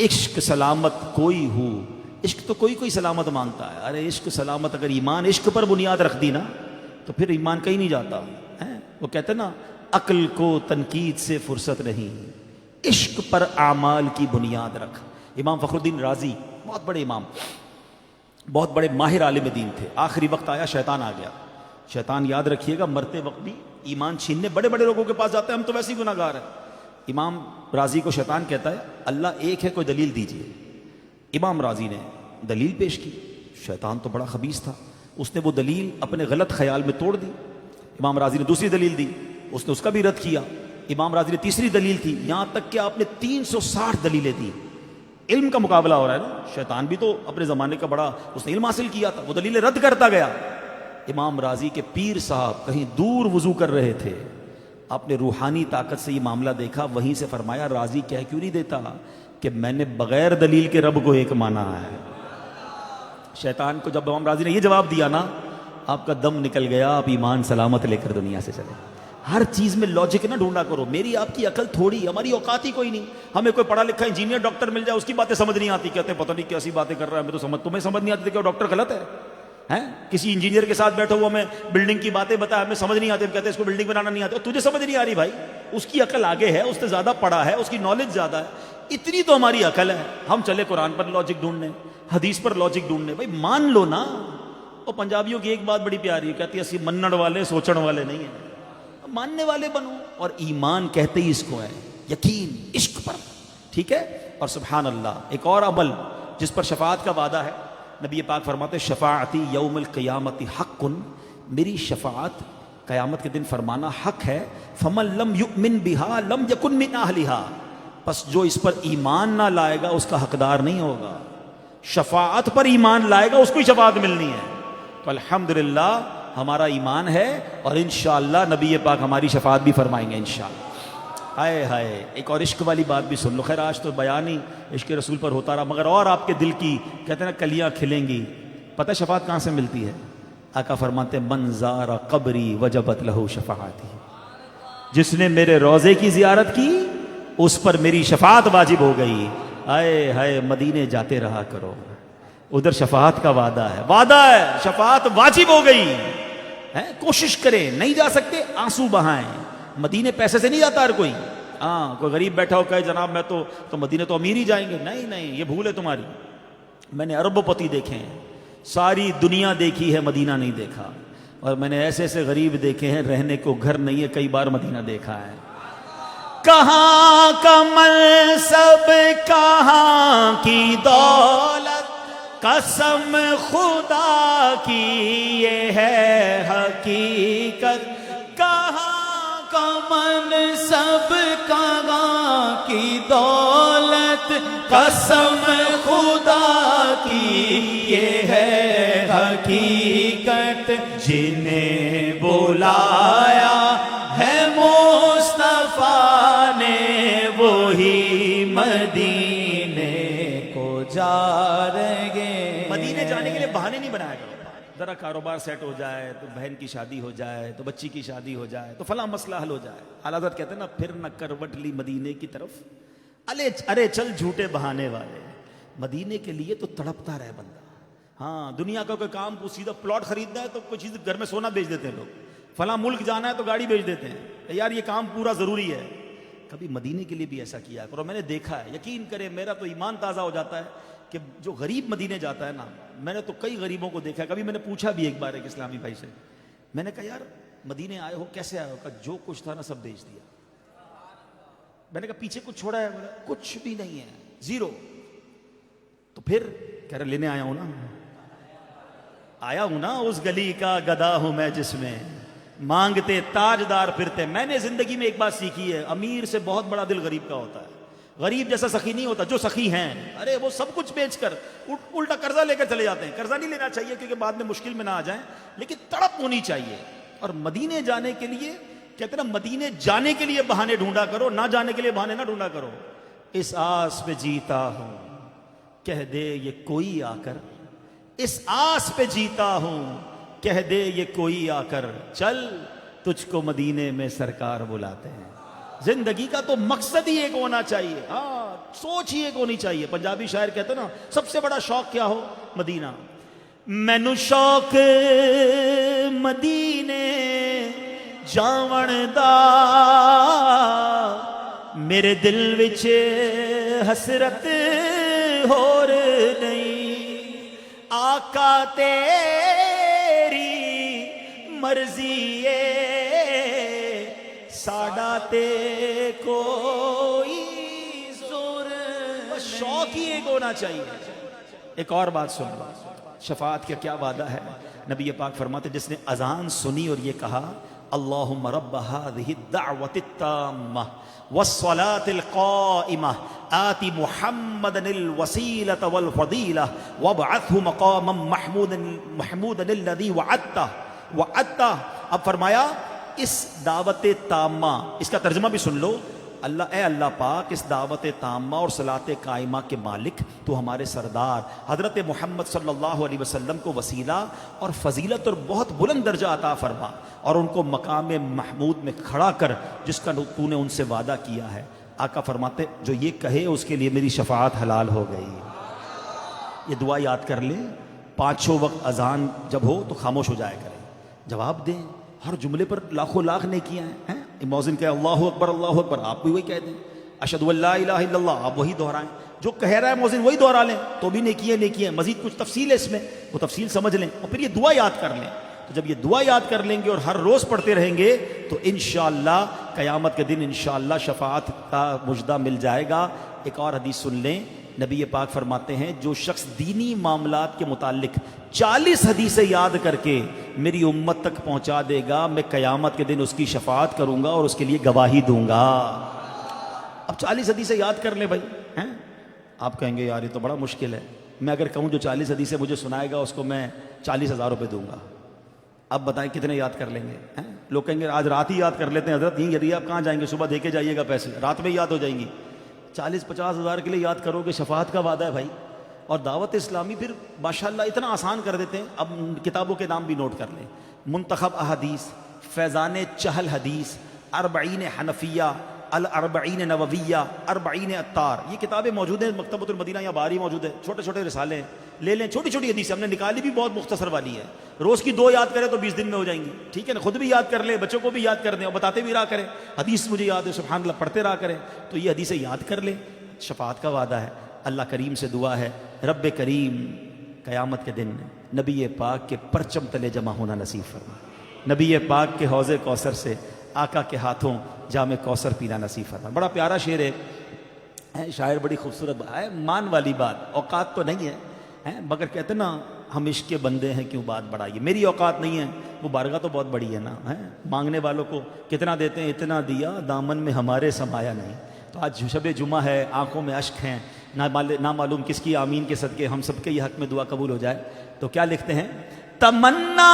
B: عشق سلامت کوئی ہو. عشق تو کوئی سلامت مانگتا ہے, ارے عشق سلامت, اگر ایمان عشق پر بنیاد رکھ دی نا تو پھر ایمان کہیں نہیں جاتا. وہ کہتے ہیں نا عقل کو تنقید سے فرصت نہیں, عشق پر اعمال کی بنیاد رکھ. امام فخر الدین رازی بہت بڑے امام, بہت بڑے ماہر عالم دین تھے. آخری وقت آیا, شیطان آ گیا. شیطان یاد رکھیے گا مرتے وقت بھی ایمان چھیننے بڑے بڑے لوگوں کے پاس جاتے ہیں, ہم تو ویسے ہی گناہ گار ہیں. امام رازی کو شیطان کہتا ہے اللہ ایک ہے, کوئی دلیل دیجیے. امام رازی نے دلیل پیش کی. شیطان تو بڑا خبیث تھا, اس نے وہ دلیل اپنے غلط خیال میں توڑ دی. امام رازی نے دوسری دلیل دی, اس نے اس کا بھی رد کیا. امام رازی نے تیسری دلیل تھی, یہاں تک کہ آپ نے 360 دلیلیں دی. علم کا مقابلہ ہو رہا ہے نا, شیطان بھی تو اپنے زمانے کا بڑا, اس نے علم حاصل کیا تھا, وہ دلیلیں رد کرتا گیا. امام رازی کے پیر صاحب کہیں دور وضو کر رہے تھے, آپ نے روحانی طاقت سے یہ معاملہ دیکھا, وہیں سے فرمایا رازی کہہ کیوں نہیں دیتا کہ میں نے بغیر دلیل کے رب کو ایک مانا ہے. شیطان کو جب امام رازی نے یہ جواب دیا نا, آپ کا دم نکل گیا, آپ ایمان سلامت لے کر دنیا سے چلے. ہر چیز میں لاجک نہ ڈھونڈا کرو, میری آپ کی عقل تھوڑی, ہماری اوقات ہی کوئی نہیں. ہمیں کوئی پڑھا لکھا انجینئر ڈاکٹر مل جائے, اس کی باتیں سمجھ نہیں آتی, کہتے ہیں پتہ نہیں کیسی باتیں کر رہا ہے, ہمیں تو تمہیں سمجھ نہیں آتی کہ وہ ڈاکٹر غلط ہے. کسی انجینئر کے ساتھ بیٹھا ہوا ہمیں بلڈنگ کی باتیں بتا, ہمیں سمجھ نہیں آتی, کہتے ہیں اس کو بلڈنگ بنانا نہیں آتا. تجھے سمجھ نہیں آ رہی بھائی, اس کی عقل آگے ہے, اس سے زیادہ پڑھا ہے, اس کی نالج زیادہ ہے. اتنی تو ہماری عقل ہے, ہم چلے قرآن پر لاجک ڈھونڈنے, حدیث پر لاجک ڈھونڈنے. بھائی مان لو نا. اور پنجابیوں کی ایک بات بڑی پیاری ہے, کہتی ہے اسی منن والے سوچن والے نہیں ہیں, ماننے والے بنو. اور ایمان کہتے ہی اس کو ہے, یقین عشق پر, ٹھیک ہے. اور سبحان اللہ ایک اور عمل جس پر شفاعت کا وعدہ ہے,
A: نبی پاک فرماتے شفاعتی یوم القیامت حق، میری شفاعت قیامت کے دن فرمانا حق ہے. فمن لم یؤمن بہا لم یکن من اہلہا، پس جو اس پر ایمان نہ لائے گا اس کا حقدار نہیں ہوگا. شفاعت پر ایمان لائے گا اس کو ہی شفاعت ملنی ہے. تو الحمدللہ ہمارا ایمان ہے اور انشاءاللہ نبی پاک ہماری شفاعت بھی فرمائیں گے انشاءاللہ. ہائے ہائے، ایک اور عشق والی بات بھی سن لو. خیر آج تو بیان ہی عشق رسول پر ہوتا رہا، مگر اور آپ کے دل کی کہتے ہیں نا کلیاں کھلیں گی. پتہ شفاعت کہاں سے ملتی ہے؟ آقا فرماتے من زار قبری وجبت لہو شفاعتی، جس نے میرے روضے کی زیارت کی اس پر میری شفاعت واجب ہو گئی. آئے ہائے، مدینے جاتے رہا کرو، ادھر شفاعت کا وعدہ ہے، وعدہ ہے، شفاعت واجب ہو گئی ہے. کوشش کریں، نہیں جا سکتے آنسو بہائیں. مدینے پیسے سے نہیں جاتا ہر کوئی. ہاں کوئی غریب بیٹھا ہو کہے جناب میں تو مدینے تو امیر ہی جائیں گے. نہیں نہیں، یہ بھول ہے تمہاری. میں نے اربوں پتی دیکھے ہیں، ساری دنیا دیکھی ہے، مدینہ نہیں دیکھا. اور میں نے ایسے ایسے غریب دیکھے ہیں رہنے کو گھر نہیں ہے، کئی بار مدینہ دیکھا ہے. کہاں کا منصب کہاں کی دولت، قسم خدا کی یہ ہے حقیقت. کہاں کا منصب کہاں کی دولت، قسم خدا کی یہ ہے حقیقت. جنہیں بلایا ہے مصطفیٰ نے وہی مدینے کو جا رہے. مدینے جانے کے لیے بہانے نہیں بنایا کرو. ذرا کاروبار سیٹ ہو جائے تو بہن کی شادی ہو جائے تو بچی کی شادی ہو جائے تو فلاں مسئلہ حل ہو جائے. اعلیٰ حضرت کہتے ہیں نا پھر نہ کروٹ لی مدینے کی طرف، ارے چل جھوٹے بہانے والے. مدینے کے لیے تو تڑپتا رہے بندہ. ہاں دنیا کا کوئی کام کو سیدھا پلاٹ خریدنا ہے تو کوئی چیز گھر میں سونا بیچ دیتے ہیں لوگ. فلاں ملک جانا ہے تو گاڑی بیچ دیتے ہیں. یار یہ کام پورا ضروری ہے. کبھی مدینے کے لیے بھی ایسا کیا کرو. میں نے دیکھا ہے، یقین کرے میرا تو ایمان تازہ ہو جاتا ہے کہ جو غریب مدینے جاتا ہے نا، میں نے تو کئی غریبوں کو دیکھا ہے. کبھی میں نے پوچھا بھی ایک بار ایک اسلامی بھائی سے، میں نے کہا یار مدینے آئے ہو کیسے آئے ہو؟ کہا جو کچھ تھا نا سب بیچ دیا. میں نے کہا پیچھے کچھ چھوڑا ہے؟ کچھ بھی نہیں ہے، زیرو. تو پھر کہہ رہے لینے آیا ہوں نا، آیا ہوں نا اس گلی کا گدا ہوں میں جس میں مانگتے تاجدار پھرتے. میں نے زندگی میں ایک بات سیکھی ہے، امیر سے بہت بڑا دل غریب کا ہوتا ہے. غریب جیسا سخی نہیں ہوتا. جو سخی ہیں ارے وہ سب کچھ بیچ کر الٹا قرضہ لے کر چلے جاتے ہیں. قرضہ نہیں لینا چاہیے کیونکہ بعد میں مشکل میں نہ آ جائیں، لیکن تڑپ ہونی چاہیے. اور مدینے جانے کے لیے کہتے ہیں نا مدینے جانے کے لیے بہانے ڈھونڈا کرو، نہ جانے کے لیے بہانے نہ ڈھونڈا کرو. اس آس پہ جیتا ہوں کہہ دے یہ کوئی آ کر، اس آس پہ جیتا ہوں کہہ دے یہ کوئی آ کر، چل تجھ کو مدینے میں سرکار بلاتے ہیں. زندگی کا تو مقصد ہی ایک ہونا چاہیے. ہاں سوچ ہی ایک ہونی چاہیے. پنجابی شاعر کہتے ہیں نا سب سے بڑا شوق کیا ہو؟ مدینہ. مینوں شوق مدینے جاون دا، میرے دل وچ حسرت ہور نہیں. آقا تیری مرضی ساڈا تے کوئی زور. شوق ہی ایک ہونا چاہیے. ایک اور بات سن لو، شفاعت کا کیا وعدہ ہے. نبی پاک فرماتے جس نے اذان سنی اور یہ کہا اللہم رب هذه الدعوة التامة والصلاة القائمة آت محمدا الوسيلة والفضيلة وابعثه مقاما محمودا الذي وعدته. اب فرمایا اس دعوت تامہ، اس کا ترجمہ بھی سن لو. اللہ اے اللہ پاک اس دعوت تامہ اور صلاۃ قائمہ کے مالک تو ہمارے سردار حضرت محمد صلی اللہ علیہ وسلم کو وسیلہ اور فضیلت اور بہت بلند درجہ عطا فرما اور ان کو مقام محمود میں کھڑا کر جس کا تو نے ان سے وعدہ کیا ہے. آقا فرماتے جو یہ کہے اس کے لیے میری شفاعت حلال ہو گئی. یہ دعا یاد کر لیں. پانچوں وقت اذان جب ہو تو خاموش ہو جایا کریں، جواب دیں. ہر جملے پر لاکھوں لاکھ نیکیاں ہیں. مؤذن کہے اللہ اکبر، آپ بھی وہی کہہ دیں. اشہد ان لا الہ الا اللہ، آپ وہی دہرائیں. جو کہہ رہا ہے مؤذن وہی دہرا لیں تو بھی نیکیاں. مزید کچھ تفصیل ہے اس میں، وہ تفصیل سمجھ لیں اور پھر یہ دعا یاد کر لیں. تو جب یہ دعا یاد کر لیں گے اور ہر روز پڑھتے رہیں گے تو انشاءاللہ قیامت کے دن انشاءاللہ شفاعت کا مجدہ مل جائے گا. ایک اور حدیث سن لیں نبی پاک فرماتے ہیں جو شخص دینی معاملات کے متعلق 40 حدیثیں یاد کر کے میری امت تک پہنچا دے گا، میں قیامت کے دن اس کی شفاعت کروں گا اور اس کے لیے گواہی دوں گا۔ اب 40 حدیثیں یاد کر لیں بھائی، ہیں؟ آپ کہیں گے یار یہ تو بڑا مشکل ہے، میں اگر کہوں جو 40 حدیثیں مجھے سنائے گا اس کو میں 40,000 روپے دوں گا، اب بتائیں کتنے یاد کر لیں گے؟ ہیں؟ لوگ کہیں گے آج رات ہی یاد کر لیتے ہیں حضرت، نہیں یدی آپ کہاں جائیں گے، صبح دے کے جائیے گا پیسے، رات میں یاد ہو جائیں گی۔ 40-50 ہزار کے لیے یاد کرو گے، شفاعت کا وعدہ ہے بھائی۔ اور دعوت اسلامی پھر ماشاءاللہ اتنا آسان کر دیتے ہیں، اب کتابوں کے نام بھی نوٹ کر لیں: منتخب احادیث، فیضان چہل حدیث، 40 حنفیہ، الاربعین نوویہ، 40 عطار، یہ کتابیں موجود ہیں مکتبۃ المدینہ یا باہر ہی موجود ہے، چھوٹے چھوٹے رسالے ہیں، لے لیں۔ چھوٹی چھوٹی حدیث ہم نے نکالی بھی بہت مختصر والی ہے، روز کی 2 یاد کریں تو 20 دن میں ہو جائیں گی، ٹھیک ہے نا؟ خود بھی یاد کر لیں، بچوں کو بھی یاد کر دیں اور بتاتے بھی رہا کریں، حدیث مجھے یاد ہے سبحان اللہ پڑھتے رہا کریں، تو یہ حدیثیں یاد کر لیں۔ شفاعت کا وعدہ ہے، اللہ کریم سے دعا ہے رب کریم قیامت کے دن نبی پاک کے پرچم تلے جمع ہونا نصیب فرما، نبی پاک کے حوض کوثر سے آقا کے ہاتھوں جام کوثر پینا نصیب فرما۔ بڑا پیارا شعر ہے، شاعر بڑی خوبصورت بات ہے، مان والی بات، اوقات تو نہیں ہے مگر کہتے نا ہم عشق کے بندے ہیں کیوں بات بڑھائیے، میری اوقات نہیں ہے، وہ بارگاہ تو بہت بڑی ہے نا، مانگنے والوں کو کتنا دیتے ہیں، اتنا دیا دامن میں ہمارے سمایا نہیں۔ تو آج شب جمعہ ہے، آنکھوں میں اشک ہیں، نہ معلوم کس کی آمین کے صدقے ہم سب کے یہ حق میں دعا قبول ہو جائے۔ تو کیا لکھتے ہیں؟ تمنا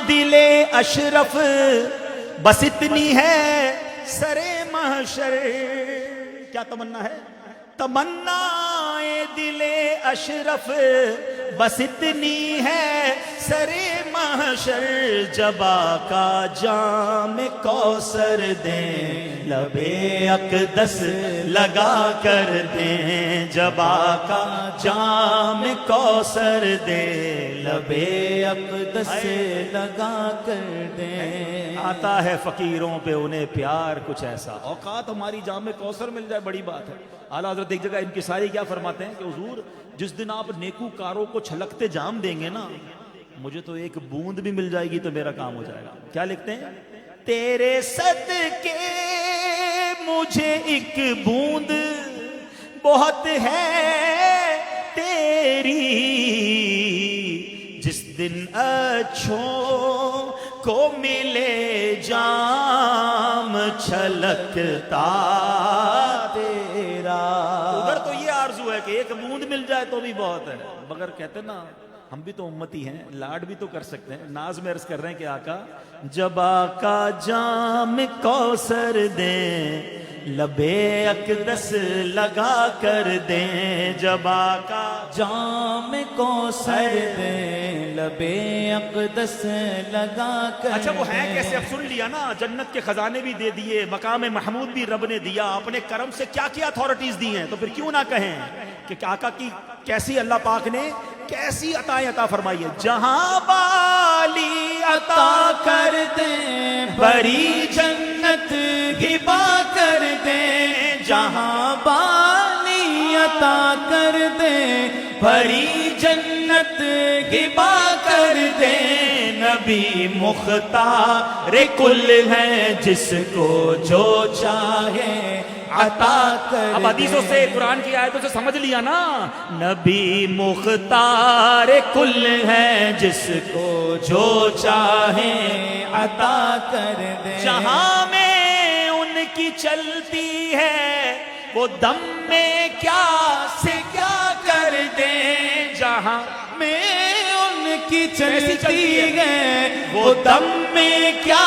A: دل اشرف بس اتنی ہے سرے محشر، کیا تمنا ہے؟ تمنا دل اشرف بس اتنی ہے سرے محشر، جب آقا جام کوثر دیں لبے اقدس لگا کر دیں، جب آقا جام کوثر دیں لبے اقدس لگا کر دیں، آتا ہے فقیروں پہ انہیں پیار کچھ ایسا۔ اوقات ہماری جام کوثر مل جائے بڑی بات ہے۔ اعلیٰ حضرت ایک جگہ انکساری کیا فرماتے ہیں کہ حضور جس دن آپ نیکوکاروں کو چھلکتے جام دیں گے نا، مجھے تو ایک بوند بھی مل جائے گی تو میرا کام ہو جائے گا۔ کیا لکھتے ہیں؟ تیرے صدقے مجھے ایک بوند بہت ہے تیری، جس دن اچھوں کو ملے جام چھلکتا تیرا۔ ادھر تو یہ آرزو ہے کہ ایک بوند مل جائے تو بھی بہت ہے، مگر کہتے نا ہم بھی تو امتی ہیں، لاڈ بھی تو کر سکتے ہیں۔ ناز میں عرض کر رہے ہیں کہ آقا جب آقا جام کوثر دیں لبے اقدس لگا کر دیں، جب آقا
C: جام کوثر دیں لبے اقدس لگا کر۔
B: اچھا وہ ہے کیسے؟ اب سن لیا نا، جنت کے خزانے بھی دے دیے، مقام محمود بھی رب نے دیا، اپنے کرم سے کیا کیا اتھارٹیز دی ہیں، تو پھر کیوں نہ کہیں کہ آقا کی کیسی اللہ پاک نے کیسی عطائیں عطا فرمائی ہے۔ جہاں والی
C: عطا کر دیں بڑی جنت ہبا کر دیں، جہاں بالی عطا کر دیں بڑی جنت ہبا کر دیں، نبی مختار کل ہے جس کو جو چاہے عطا کر۔
B: اب حدیثوں سے قرآن کی آیتوں سے سمجھ لیا نا، نبی مختار کل ہے جس کو جو چاہے
C: عطا کر دیں،
B: جہاں میں ان کی چلتی ہے وہ دم میں کیا سے کیا کر دیں، جہاں
C: میں ان کی چلتی ہے وہ دم میں کیا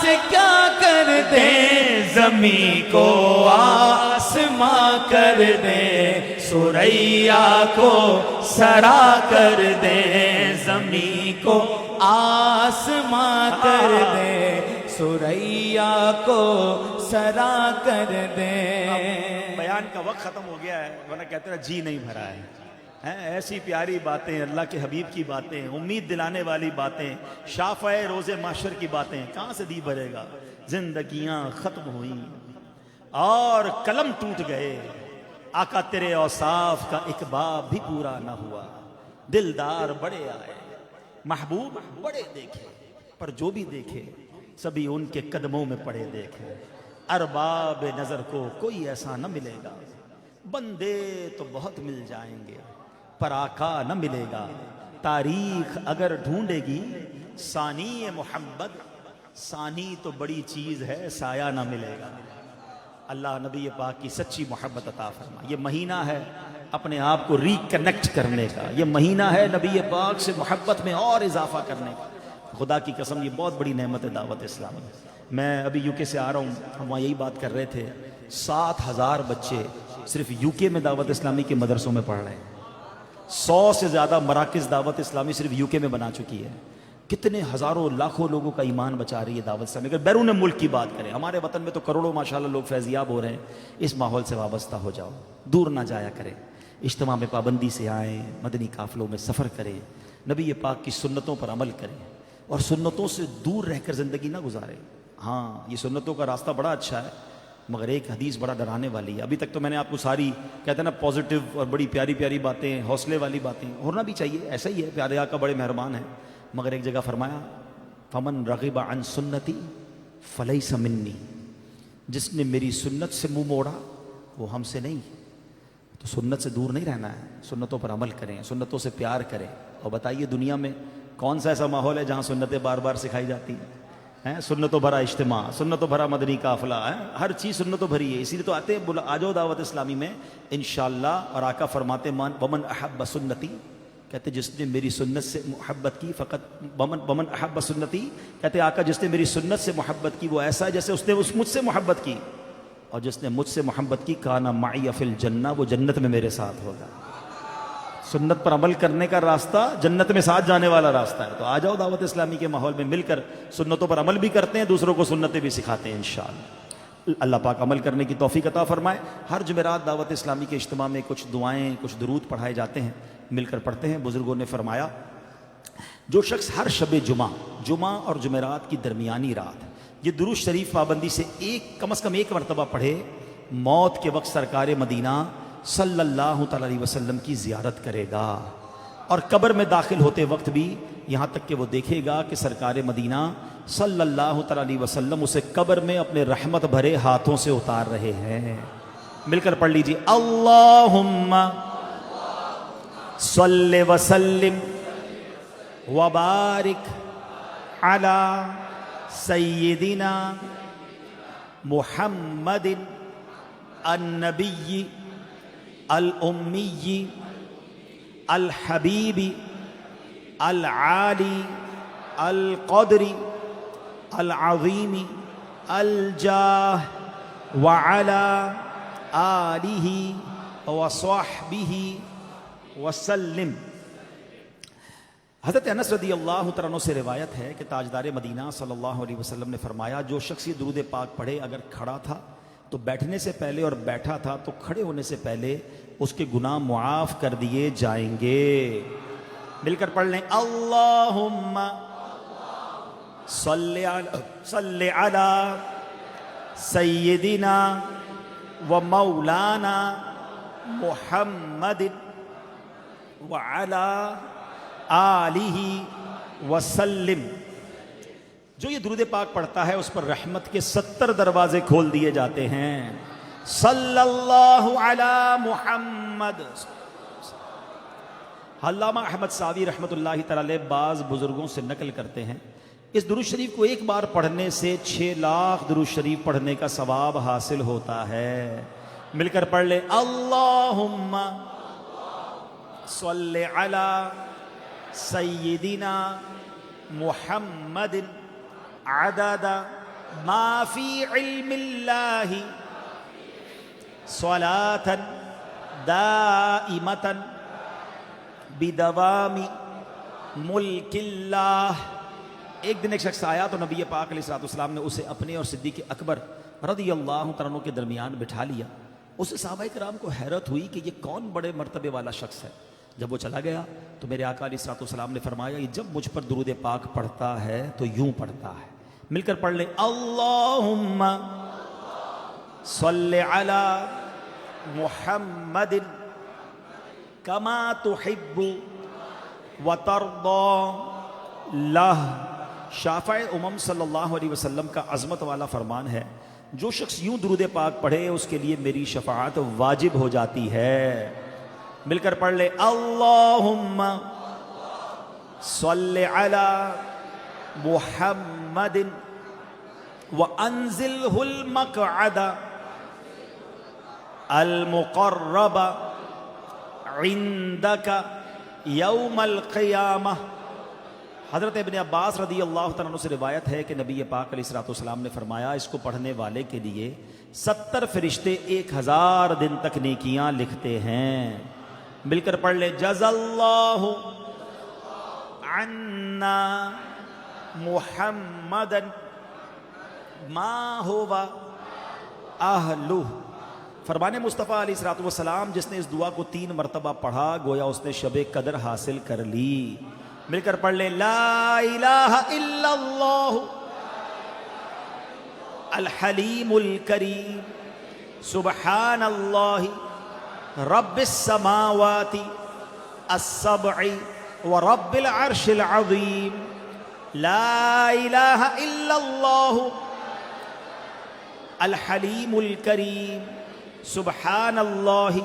C: سے کیا کر دیں، زمین کو آسماں کر دیں ثریا کو سرا کر دیں، زمین کو آسماں کر دیں ثریا کو سرا کر دیں۔
B: بیان کا وقت ختم ہو گیا ہے، ورنہ کہتے ہیں جی نہیں بھرا ہے۔ ایسی پیاری باتیں، اللہ کے حبیب کی باتیں، امید دلانے والی باتیں، شافع روز محشر کی باتیں، کہاں سے دی بھرے گا؟ زندگیاں ختم ہوئیں اور قلم ٹوٹ گئے، آقا تیرے اوصاف کا ایک باب بھی پورا نہ ہوا، دلدار بڑے آئے، محبوب بڑے دیکھے، پر جو بھی دیکھے سبھی ان کے قدموں میں پڑے دیکھے، ارباب نظر کو کوئی ایسا نہ ملے گا
A: بندے تو بہت مل جائیں گے پر آقا نہ ملے گا. تاریخ اگر ڈھونڈے گی ثانی محمد، ثانی تو بڑی چیز ہے، سایہ نہ ملے گا. اللہ نبی پاک کی سچی محبت عطا فرما. یہ مہینہ ہے اپنے آپ کو ریکنیکٹ کرنے کا، یہ مہینہ ہے نبی پاک سے محبت میں اور اضافہ کرنے کا. خدا کی قسم یہ بہت بڑی نعمت ہے دعوت اسلامی. میں ابھی یو کے سے آ رہا ہوں، ہم وہاں یہی بات کر رہے تھے، 7,000 بچے صرف یو کے میں دعوت اسلامی کے مدرسوں میں پڑھ رہے ہیں. 100 سے زیادہ مراکز دعوت اسلامی صرف یو کے میں بنا چکی ہے. کتنے ہزاروں لاکھوں لوگوں کا ایمان بچا رہی ہے دعوت اسلامی. اگر بیرون ملک کی بات کریں، ہمارے وطن میں تو کروڑوں ماشاءاللہ لوگ فیضیاب ہو رہے ہیں. اس ماحول سے وابستہ ہو جاؤ، دور نہ جایا کریں، اجتماع میں پابندی سے آئیں، مدنی قافلوں میں سفر کریں، نبی پاک کی سنتوں پر عمل کریں اور سنتوں سے دور رہ کر زندگی نہ گزاریں. ہاں یہ سنتوں کا راستہ بڑا اچھا ہے مگر ایک حدیث بڑا ڈرانے والی ہے. ابھی تک تو میں نے آپ کو ساری کہتے ہیں نا پازیٹیو اور بڑی پیاری پیاری باتیں، حوصلے والی باتیں، ہونا بھی چاہیے، ایسا ہی ہے، پیارے آقا بڑے مہربان ہیں. مگر ایک جگہ فرمایا فمن رغب عن سنتی فلیس منی، جس نے میری سنت سے منہ موڑا وہ ہم سے نہیں. تو سنت سے دور نہیں رہنا ہے، سنتوں پر عمل کریں، سنتوں سے پیار کریں. اور بتائیے دنیا میں کون سا ایسا ماحول ہے جہاں سنتیں بار بار سکھائی جاتی ہیں؟ سنتوں بھرا اجتماع، سنتوں بھرا مدنی قافلہ، ہر چیز سنتوں بھری ہے. اسی لیے تو آتے ہیں، آ جاؤ دعوت اسلامی میں انشاءاللہ. اور آقا فرماتے ومن احب سنتی، کہتے جس نے میری سنت سے محبت کی، فقط ومن احب سنتی، کہتے آقا جس نے میری سنت سے محبت کی وہ ایسا ہے جیسے اس نے مجھ سے محبت کی، اور جس نے مجھ سے محبت کی کانا معی فی الجنہ، وہ جنت میں میرے ساتھ ہوگا. سنت پر عمل کرنے کا راستہ جنت میں ساتھ جانے والا راستہ ہے. تو آ جاؤ دعوت اسلامی کے ماحول میں مل کر سنتوں پر عمل بھی کرتے ہیں، دوسروں کو سنتیں بھی سکھاتے ہیں انشاءاللہ. اللہ پاک عمل کرنے کی توفیق عطا فرمائے. ہر جمعرات دعوت اسلامی کے اجتماع میں کچھ دعائیں، کچھ درود پڑھائے جاتے ہیں، مل کر پڑھتے ہیں. بزرگوں نے فرمایا جو شخص ہر شب جمعہ اور جمعرات کی درمیانی رات یہ درود شریف پابندی سے کم از کم ایک مرتبہ پڑھے، موت کے وقت سرکار مدینہ صلی اللہ تعالی علیہ وسلم کی زیارت کرے گا. اور قبر میں داخل ہوتے وقت بھی یہاں تک کہ وہ دیکھے گا کہ سرکار مدینہ صلی اللہ تعالی علیہ وسلم اسے قبر میں اپنے رحمت بھرے ہاتھوں سے اتار رہے ہیں. مل کر پڑھ لیجیے اللہم صلی وسلم وبارک علی سیدنا محمد النبی الامی الحبیب العالی القدر العظیم الجاہ وعلی آلہ وصحبہ وسلم. حضرت انس رضی اللہ تعالیٰ عنہ سے روایت ہے کہ تاجدار مدینہ صلی اللہ علیہ وسلم نے فرمایا جو شخص یہ درود پاک پڑھے، اگر کھڑا تھا تو بیٹھنے سے پہلے اور بیٹھا تھا تو کھڑے ہونے سے پہلے اس کے گناہ معاف کر دیے جائیں گے. مل کر پڑھ لیں اللہم صلی علی سیدنا و مولانا محمد وعلی آلہ وسلم. جو یہ درود پاک پڑھتا ہے اس پر رحمت کے 70 دروازے کھول دیے جاتے ہیں. صلی اللہ علی محمد. علامہ احمد ساوی رحمۃ اللہ تعالی بعض بزرگوں سے نقل کرتے ہیں اس درود شریف کو ایک بار پڑھنے سے 6 لاکھ درود شریف پڑھنے کا ثواب حاصل ہوتا ہے. مل کر پڑھ لیں اللہم صلی علی سیدنا محمد عدد ما فی علم اللہ صلاة دائمة بدوام ملک اللہ. ایک دن ایک شخص آیا تو نبی پاک علیہ السلام نے اسے اپنے اور صدیق اکبر رضی اللہ تعالیٰ عنہ کے درمیان بٹھا لیا. اسے صحابہ کرام کو حیرت ہوئی کہ یہ کون بڑے مرتبے والا شخص ہے. جب وہ چلا گیا تو میرے آقا علیہ السلام نے فرمایا یہ جب مجھ پر درود پاک پڑھتا ہے تو یوں پڑھتا ہے. مل کر پڑھ لیں اللہم صلی علی محمد کما تحب وترضى لہ. شافع امم صلی اللہ علیہ وسلم کا عظمت والا فرمان ہے جو شخص یوں درود پاک پڑھے اس کے لیے میری شفاعت واجب ہو جاتی ہے. مل کر پڑھ لے اللہم صلی علی محمد وانزلہ المقعد المقرب عندک یوم القیامہ. حضرت ابن عباس رضی اللہ تعالیٰ عنہ سے روایت ہے کہ نبی پاک علیہ الصلوۃ والسلام نے فرمایا اس کو پڑھنے والے کے لیے 70 فرشتے 1000 دن تک نیکیاں لکھتے ہیں. مل کر پڑھ لے جزا اللہ عنا محمدا ما ہوا اہلہ. فرمان مصطفیٰ علیہ الصلوۃ والسلام جس نے اس دعا کو 3 مرتبہ پڑھا گویا اس نے شب قدر حاصل کر لی. مل کر پڑھ لے لا الہ الا اللہ الحلیم الکریم سبحان اللہ رب السماوات السبع ورب العرش العظیم. لا الہ الا اللہ الحلیم الکریم سبحان اللہ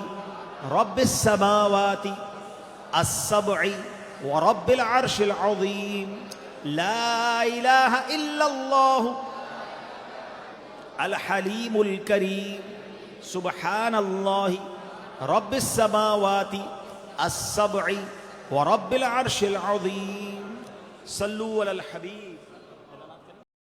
A: رب السماوات السبع ورب العرش العظیم. لا الہ الا اللہ الحلیم الکریم سبحان اللہ رب السماوات السبع ورب العرش العظیم. صلو علی الحبیب.